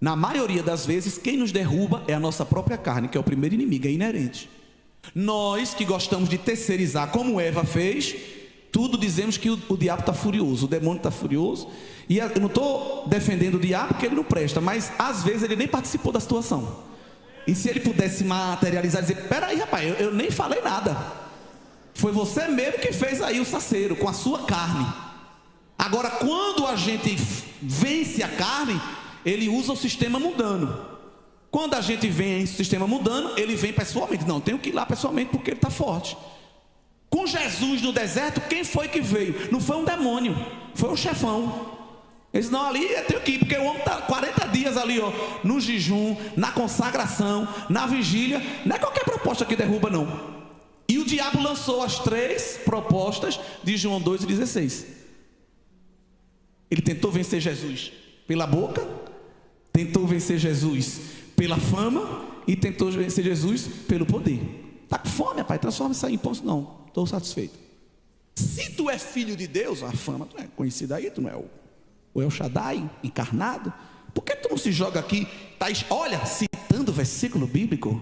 Na maioria das vezes, quem nos derruba é a nossa própria carne, que é o primeiro inimigo, é inerente. Nós que gostamos de terceirizar, como Eva fez, tudo dizemos que o diabo está furioso, o demônio está furioso. E eu não estou defendendo o diabo porque ele não presta, mas às vezes ele nem participou da situação. E se ele pudesse materializar e dizer: peraí, rapaz, eu nem falei nada, foi você mesmo que fez aí o saceiro com a sua carne. Agora, quando a gente vence a carne, ele usa o sistema mundano. Quando a gente vence o sistema mundano, ele vem pessoalmente. Não, tenho que ir lá pessoalmente porque ele está forte. Com Jesus no deserto, quem foi que veio? Não foi um demônio, foi um chefão. Eles não, ali eu tenho que ir, porque o homem está 40 dias ali, ó, no jejum, na consagração, na vigília. Não é qualquer proposta que derruba, não. E o diabo lançou as 3 propostas de João 2,16. Ele tentou vencer Jesus pela boca, tentou vencer Jesus pela fama e tentou vencer Jesus pelo poder. Está com fome, pai? Transforma isso aí em pão. Não, estou satisfeito. Se tu é filho de Deus, a fama, tu é conhecido aí, tu não é o El Shaddai encarnado, por que tu não se joga aqui, olha, citando versículo bíblico,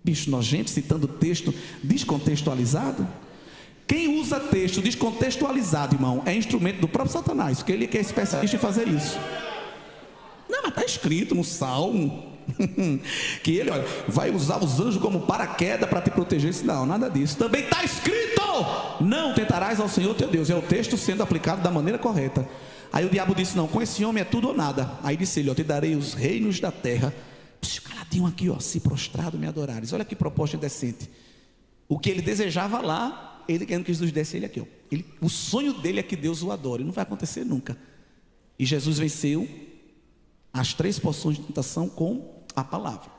bicho nojento, citando texto descontextualizado? Quem usa texto descontextualizado, irmão, é instrumento do próprio Satanás, porque ele é especialista em fazer isso. Não, mas está escrito no Salmo que ele, olha, vai usar os anjos como paraquedas para te proteger. Não, nada disso. Também está escrito: não tentarás ao Senhor teu Deus. É o texto sendo aplicado da maneira correta. Aí o diabo disse: não, com esse homem é tudo ou nada. Aí disse ele: ó, te darei os reinos da terra. Caladinho aqui, ó, se prostrado me adorares. Olha que proposta indecente. O que ele desejava lá, ele querendo que Jesus desse ele aqui, ó. O sonho dele é que Deus o adore. Não vai acontecer nunca. E Jesus venceu as 3 porções de tentação com a palavra.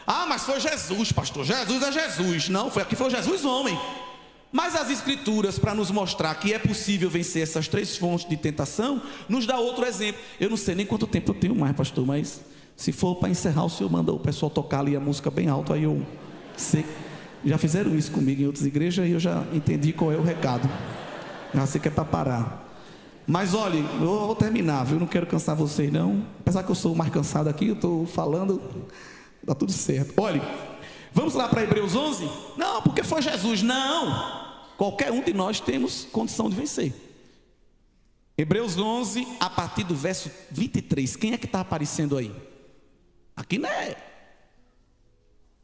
Ah, mas foi Jesus, pastor. Jesus é Jesus. Não, foi Jesus homem. Mas as escrituras, para nos mostrar que é possível vencer essas 3 fontes de tentação, nos dá outro exemplo. Eu não sei nem quanto tempo eu tenho mais, pastor, mas se for para encerrar, o senhor manda o pessoal tocar ali a música bem alto, aí eu sei. Já fizeram isso comigo em outras igrejas e eu já entendi qual é o recado. Já sei que é para parar. Mas olha, eu vou terminar, viu? Eu não quero cansar vocês não. Apesar que eu sou o mais cansado aqui, eu estou falando, dá tudo certo. Olha, vamos lá para Hebreus 11? Não, porque foi Jesus. Não, qualquer um de nós temos condição de vencer. Hebreus 11, a partir do verso 23. Quem é que está aparecendo aí? Aqui não é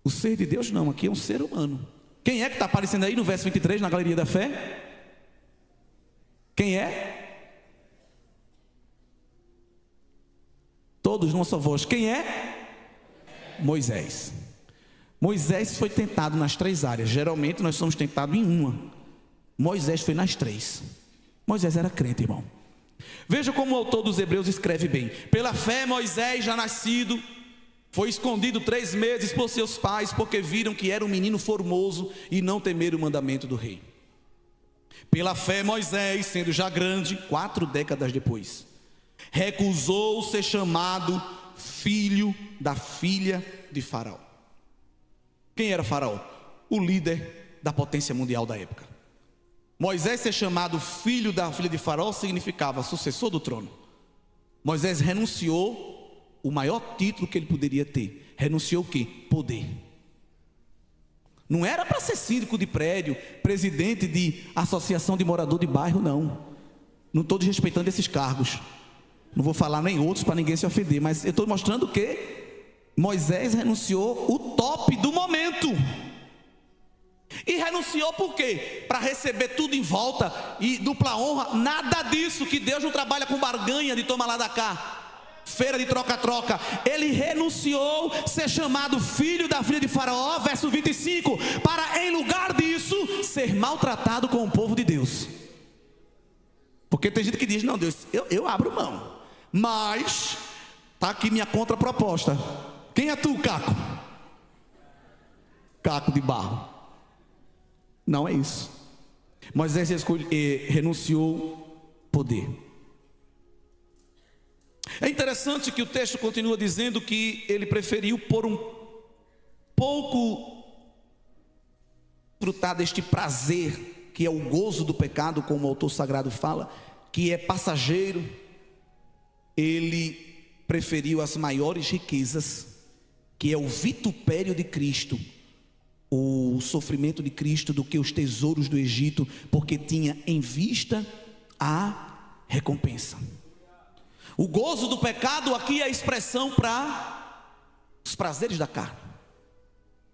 o ser de Deus, não. Aqui é um ser humano. Quem é que está aparecendo aí no verso 23, na galeria da fé? Quem é? Todos numa só voz. Quem é? Moisés. Moisés foi tentado nas 3 áreas. Geralmente nós somos tentados em uma. Moisés foi nas 3. Moisés era crente, irmão. Veja como o autor dos Hebreus escreve bem. Pela fé Moisés, já nascido, foi escondido 3 meses por seus pais, porque viram que era um menino formoso e não temeram o mandamento do rei. Pela fé Moisés, sendo já grande, 4 décadas depois, recusou ser chamado filho da filha de Faraó. Quem era Faraó? O líder da potência mundial da época. Moisés ser chamado filho da filha de Faraó significava sucessor do trono. Moisés renunciou o maior título que ele poderia ter. Renunciou o quê? Poder. Não era para ser síndico de prédio, presidente de associação de morador de bairro, não. Não estou desrespeitando esses cargos. Não vou falar nem outros para ninguém se ofender, mas eu estou mostrando que Moisés renunciou o top do momento. E renunciou por quê? Para receber tudo em volta e dupla honra. Nada disso, que Deus não trabalha com barganha de toma lá da cá, feira de troca-troca. Ele renunciou ser chamado filho da filha de Faraó, verso 25, para em lugar disso ser maltratado com o povo de Deus. Porque tem gente que diz, não, Deus, eu abro mão, mas está aqui minha contraproposta. Quem é tu, Caco? Caco de barro. Não é isso. Moisés renunciou poder. É interessante que o texto continua dizendo que ele preferiu por um pouco desfrutar deste prazer, que é o gozo do pecado, como o autor sagrado fala, que é passageiro. Ele preferiu as maiores riquezas, que é o vitupério de Cristo, o sofrimento de Cristo, do que os tesouros do Egito, porque tinha em vista a recompensa. O gozo do pecado aqui é a expressão para os prazeres da carne.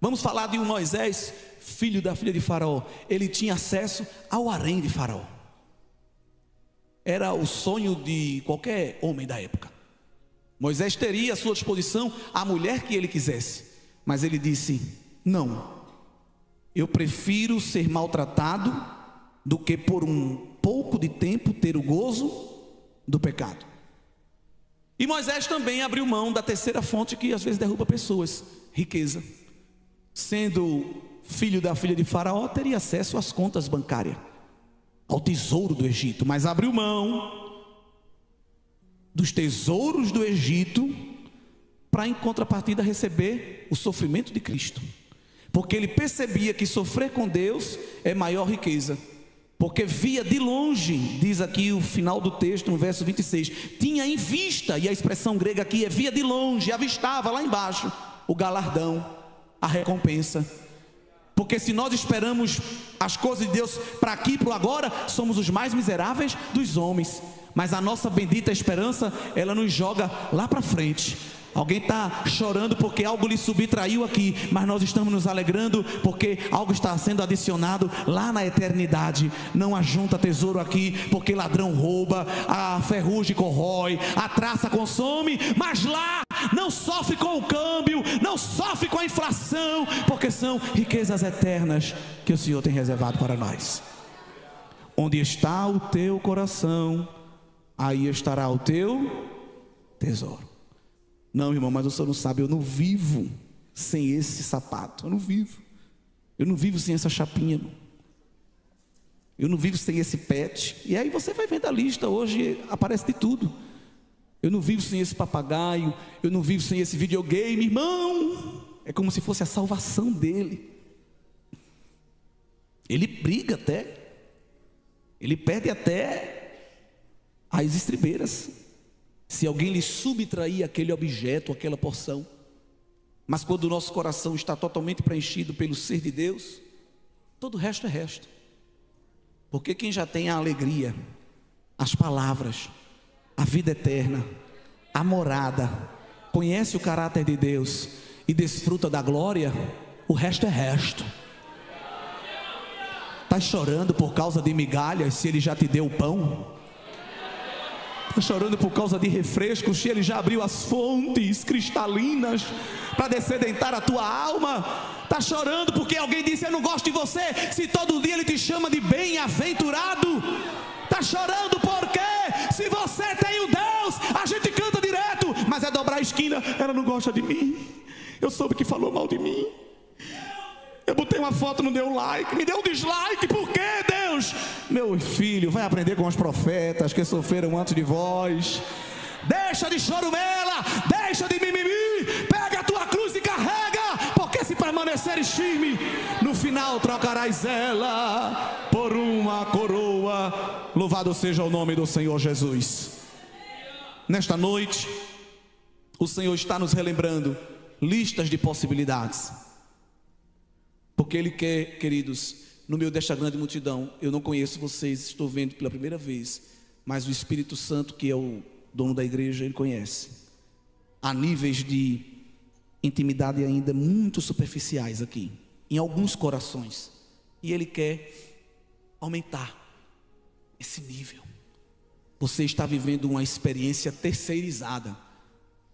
Vamos falar de um Moisés, filho da filha de Faraó. Ele tinha acesso ao harém de Faraó. Era o sonho de qualquer homem da época. Moisés teria à sua disposição a mulher que ele quisesse, mas ele disse, não, eu prefiro ser maltratado do que por um pouco de tempo ter o gozo do pecado. E Moisés também abriu mão da terceira fonte que às vezes derruba pessoas, riqueza. Sendo filho da filha de Faraó, teria acesso às contas bancárias, ao tesouro do Egito, mas abriu mão dos tesouros do Egito para em contrapartida receber o sofrimento de Cristo, porque ele percebia que sofrer com Deus é maior riqueza, porque via de longe, diz aqui o final do texto no verso 26, tinha em vista, e a expressão grega aqui é via de longe, avistava lá embaixo o galardão, a recompensa. Porque se nós esperamos as coisas de Deus para aqui e para o agora, somos os mais miseráveis dos homens. Mas a nossa bendita esperança, ela nos joga lá para frente. Alguém está chorando porque algo lhe subtraiu aqui, mas nós estamos nos alegrando porque algo está sendo adicionado lá na eternidade. Não ajunta tesouro aqui, porque ladrão rouba, a ferrugem corrói, a traça consome, mas lá não sofre com o câmbio, não sofre com a inflação, porque são riquezas eternas que o Senhor tem reservado para nós. Onde está o teu coração, aí estará o teu tesouro. Não, irmão, mas o senhor não sabe, eu não vivo sem esse sapato. Eu não vivo. Eu não vivo sem essa chapinha, irmão. Eu não vivo sem esse pet. E aí você vai vendo a lista, hoje aparece de tudo. Eu não vivo sem esse papagaio. Eu não vivo sem esse videogame, irmão. É como se fosse a salvação dele. Ele briga até. Ele perde até as estribeiras se alguém lhe subtrair aquele objeto, aquela porção. Mas quando o nosso coração está totalmente preenchido pelo ser de Deus, todo o resto é resto. Porque quem já tem a alegria, as palavras, a vida eterna, a morada, conhece o caráter de Deus e desfruta da glória, o resto é resto. Está chorando por causa de migalhas, se Ele já te deu o pão? Está chorando por causa de refrescos, se Ele já abriu as fontes cristalinas para descedentar a tua alma? Está chorando porque alguém disse: eu não gosto de você, se todo dia Ele te chama de bem-aventurado? Está chorando porque se você tem o Deus, a gente canta direto, mas é dobrar a esquina, ela não gosta de mim, eu soube que falou mal de mim, eu botei uma foto, não deu like, me deu um dislike, por quê, Deus? Meu filho, vai aprender com os profetas que sofreram antes de vós. Deixa de chorumela, deixa de mimimi, pega a tua cruz e carrega, porque se permaneceres firme, no final trocarás ela por uma coroa. Louvado seja o nome do Senhor Jesus. Nesta noite, o Senhor está nos relembrando listas de possibilidades, porque Ele quer, queridos, no meio desta grande multidão, eu não conheço vocês, estou vendo pela primeira vez, mas o Espírito Santo, que é o dono da igreja, Ele conhece. Há níveis de intimidade ainda muito superficiais aqui, em alguns corações, e Ele quer aumentar esse nível. Você está vivendo uma experiência terceirizada,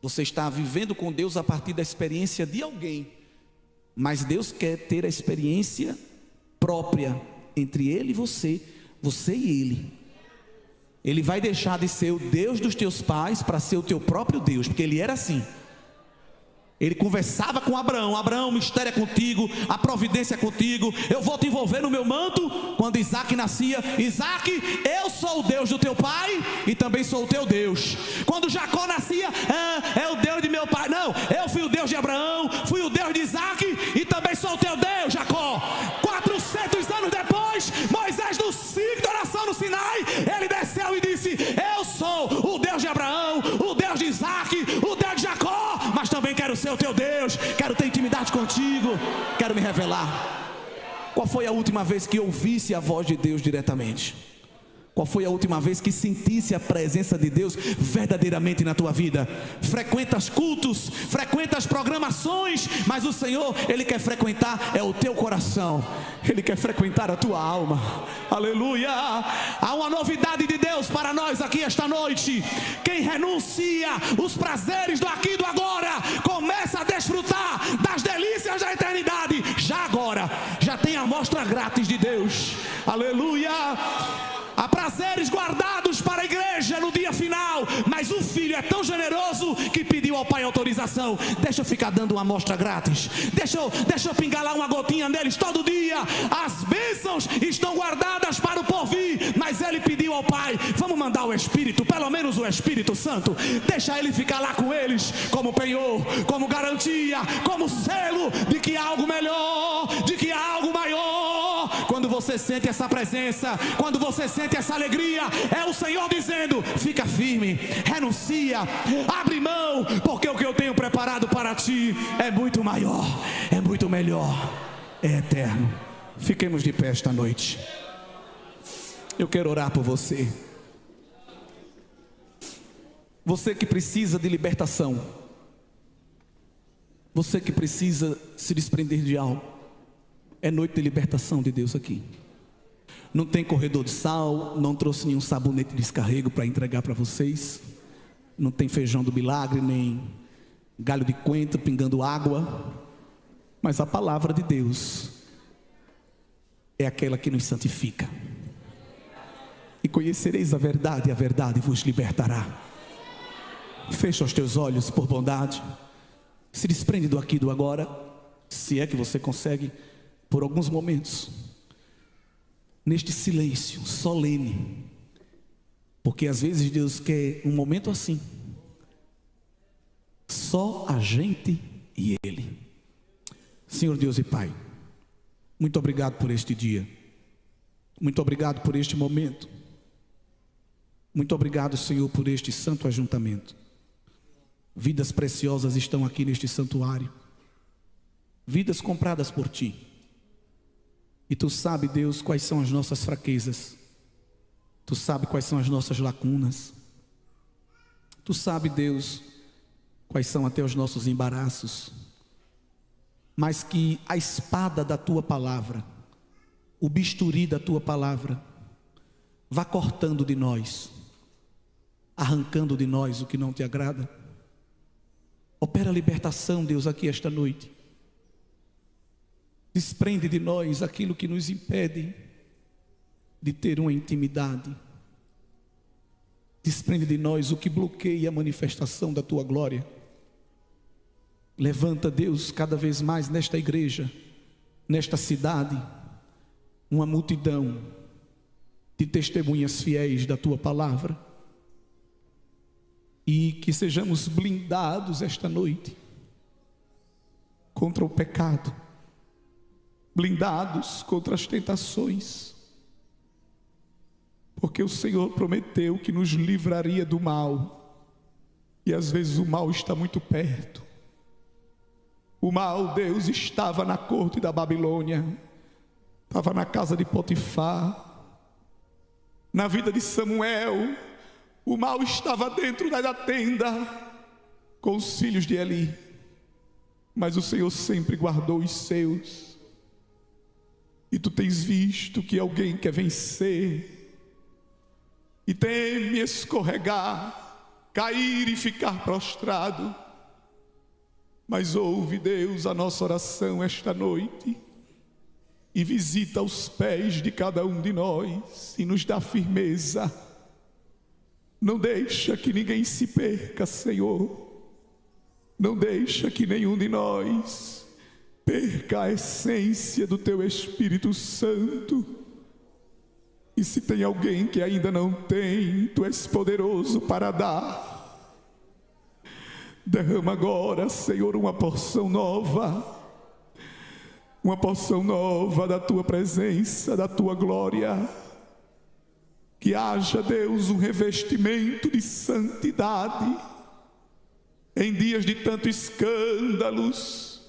você está vivendo com Deus a partir da experiência de alguém, mas Deus quer ter a experiência própria entre Ele e você, você e Ele. Ele vai deixar de ser o Deus dos teus pais para ser o teu próprio Deus, porque Ele era assim. Ele conversava com Abraão: Abraão, o mistério é contigo, a providência é contigo, eu vou te envolver no meu manto. Quando Isaac nascia: Isaac, eu sou o Deus do teu pai e também sou o teu Deus. Quando Jacó nascia: é o Deus de meu pai. Não, eu fui o Deus de Abraão, fui o Deus de Isaac e também sou o teu Deus, Jacó. 400 anos depois, Moisés, no ciclo de oração no Sinai, ele desceu e disse: eu sou o Deus de Abraão, o Deus de Isaac, o Deus de Jacó, mas também quero ser o teu Deus, quero ter intimidade contigo, quero me revelar. Qual foi a última vez que ouvisse a voz de Deus diretamente? Qual foi a última vez que sentisse a presença de Deus verdadeiramente na tua vida? Frequentas cultos, frequentas programações, mas o Senhor, Ele quer frequentar é o teu coração, Ele quer frequentar a tua alma. Aleluia! Há uma novidade de Deus para nós aqui esta noite. Quem renuncia os prazeres do aqui e do agora, começa a desfrutar das delícias da eternidade. Já agora, já tem a amostra grátis de Deus. Aleluia! Há prazeres guardados para a igreja no dia final, mas o filho é tão generoso que pediu ao pai autorização: deixa eu ficar dando uma amostra grátis, deixa eu pingar lá uma gotinha neles todo dia. As bênçãos estão guardadas para o porvir, mas ele pediu ao pai: vamos mandar o Espírito, pelo menos o Espírito Santo, deixa ele ficar lá com eles, como penhor, como garantia, como selo de que há algo melhor, de que há algo maior. Quando você sente essa presença, quando você sente essa alegria, é o Senhor dizendo: fica firme, renuncia, abre mão, porque o que eu tenho preparado para ti é muito maior, é muito melhor, é eterno. Fiquemos de pé esta noite. Eu quero orar por você. Você que precisa de libertação, você que precisa se desprender de algo, é noite de libertação de Deus aqui. Não tem corredor de sal, não trouxe nenhum sabonete de descarrego para entregar para vocês, não tem feijão do milagre, nem galho de coentro pingando água, mas a palavra de Deus é aquela que nos santifica. E conhecereis a verdade vos libertará. Fecha os teus olhos por bondade. Se desprende do aqui e do agora, se é que você consegue, por alguns momentos, neste silêncio solene, porque às vezes Deus quer um momento assim, só a gente e Ele. Senhor Deus e Pai, muito obrigado por este dia, muito obrigado por este momento, muito obrigado, Senhor, por este santo ajuntamento. Vidas preciosas estão aqui neste santuário, vidas compradas por Ti, e Tu sabe, Deus, quais são as nossas fraquezas, Tu sabe quais são as nossas lacunas, Tu sabe, Deus, quais são até os nossos embaraços, mas que a espada da Tua palavra, o bisturi da Tua palavra, vá cortando de nós, arrancando de nós o que não Te agrada. Opera a libertação, Deus, aqui esta noite. Desprende de nós aquilo que nos impede de ter uma intimidade. Desprende de nós o que bloqueia a manifestação da Tua glória. Levanta, Deus, cada vez mais nesta igreja, nesta cidade, uma multidão de testemunhas fiéis da Tua palavra. E que sejamos blindados esta noite contra o pecado, blindados contra as tentações, porque o Senhor prometeu que nos livraria do mal, e às vezes o mal está muito perto. O mal, Deus, estava na corte da Babilônia, estava na casa de Potifar, na vida de Samuel. O mal estava dentro da tenda com os filhos de Eli, mas o Senhor sempre guardou os seus. E Tu tens visto que alguém quer vencer e teme escorregar, cair e ficar prostrado, mas ouve, Deus, a nossa oração esta noite e visita os pés de cada um de nós e nos dá firmeza. Não deixa que ninguém se perca, Senhor. Não deixa que nenhum de nós perca a essência do Teu Espírito Santo. E se tem alguém que ainda não tem, Tu és poderoso para dar. Derrama agora, Senhor, uma porção nova da Tua presença, da Tua glória. Que haja, Deus, um revestimento de santidade em dias de tantos escândalos,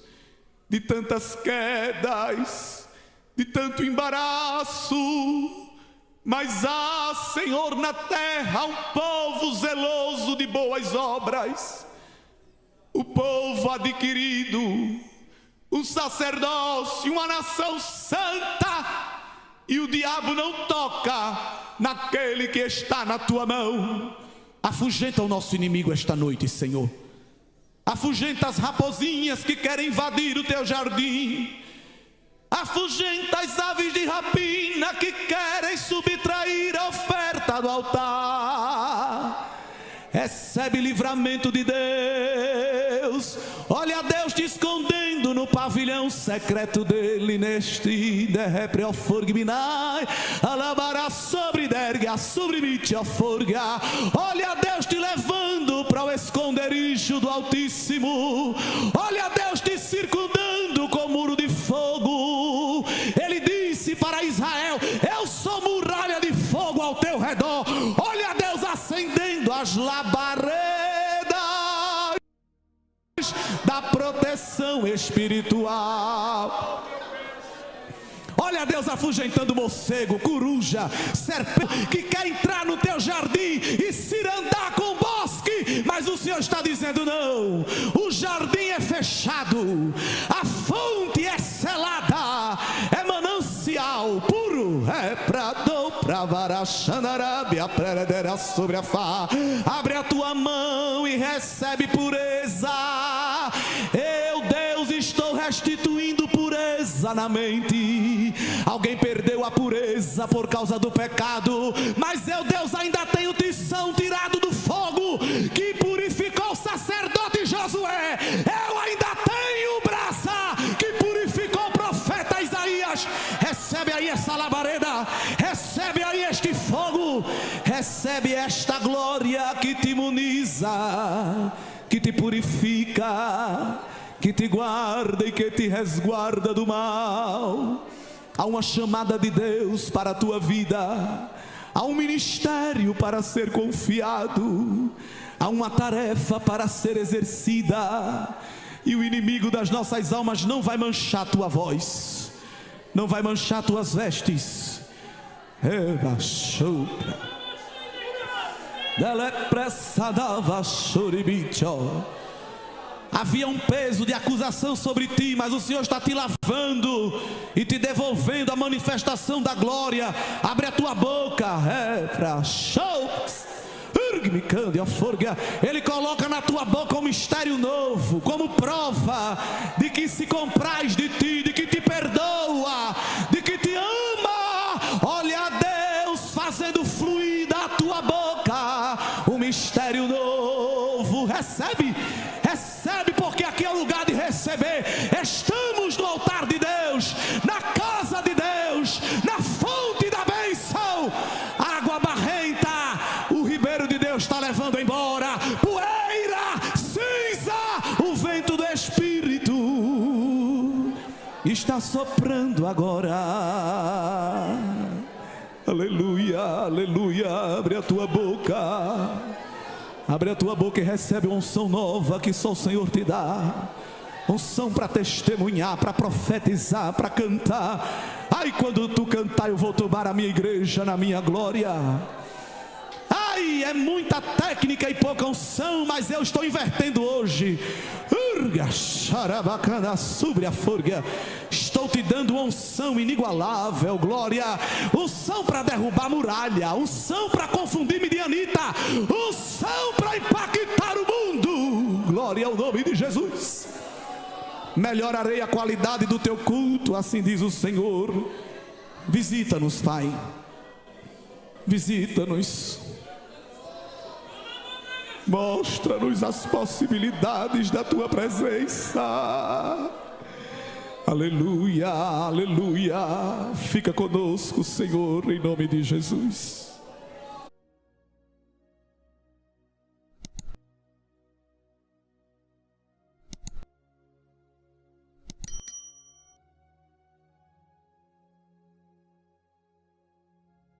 de tantas quedas, de tanto embaraço. Mas há, Senhor, na terra um povo zeloso de boas obras, o povo adquirido, um sacerdócio, uma nação santa. E o diabo não toca naquele que está na Tua mão. Afugenta o nosso inimigo esta noite, Senhor. Afugenta as raposinhas que querem invadir o Teu jardim. Afugenta as aves de rapina que querem subtrair a oferta do altar. Recebe livramento de Deus. Olha a Deus te escondendo no pavilhão secreto dele neste derrepre alforgminai. Alabará sobre derga, sobre mite alforga. Olha a Deus te levando para o esconderijo do Altíssimo. Olha a Deus te circundando com muro de fogo. Ele disse para Israel: eu sou muralha de fogo ao teu redor. Olha a Deus acendendo as labaredas da proteção espiritual. Olha Deus afugentando morcego, coruja, serpente que quer entrar no teu jardim e cirandar com o bosque. Mas o Senhor está dizendo: não, o jardim é fechado, a fonte é selada, é manancial puro, é prado pra varachanarabia prederá sobre a fa. Abre a tua mão e recebe pureza. Eu, Deus, estou restituindo pureza na mente. Alguém perdeu a pureza por causa do pecado, mas eu, Deus, ainda tenho tição tirado do fogo que purificou Recebe esta glória que te imuniza, que te purifica, que te guarda e que te resguarda do mal. Há uma chamada de Deus para a tua vida, há um ministério para ser confiado, há uma tarefa para ser exercida, e o inimigo das nossas almas não vai manchar tua voz, não vai manchar tuas vestes. Havia um peso de acusação sobre ti, mas o Senhor está te lavando e te devolvendo a manifestação da glória. Abre a tua boca. Ele coloca na tua boca um mistério novo, como prova de que se compraz de ti, de que te perdoa, de que te ama. Olha a Deus fazendo fluir da tua boca um mistério novo. Recebe, recebe, porque aqui é o lugar de receber. Estamos no altar de Deus, na casa de Deus, na fonte da bênção. Água barrenta, o ribeiro de Deus está levando embora poeira, cinza. O vento do Espírito está soprando agora. Aleluia, aleluia. Abre a tua boca, abre a tua boca e recebe uma unção nova que só o Senhor te dá. Unção para testemunhar, para profetizar, para cantar. Ai, quando tu cantar, eu vou tomar a minha igreja na minha glória. Ai, é muita técnica e pouca unção, mas eu estou invertendo hoje. Estou te dando uma unção inigualável, glória. Unção para derrubar muralha, unção para confundir midianita, unção para impactar o mundo. Glória ao nome de Jesus. Melhorarei a qualidade do teu culto, assim diz o Senhor. Visita-nos, Pai, visita-nos, mostra-nos as possibilidades da tua presença. Aleluia, aleluia. Fica conosco, Senhor, em nome de Jesus.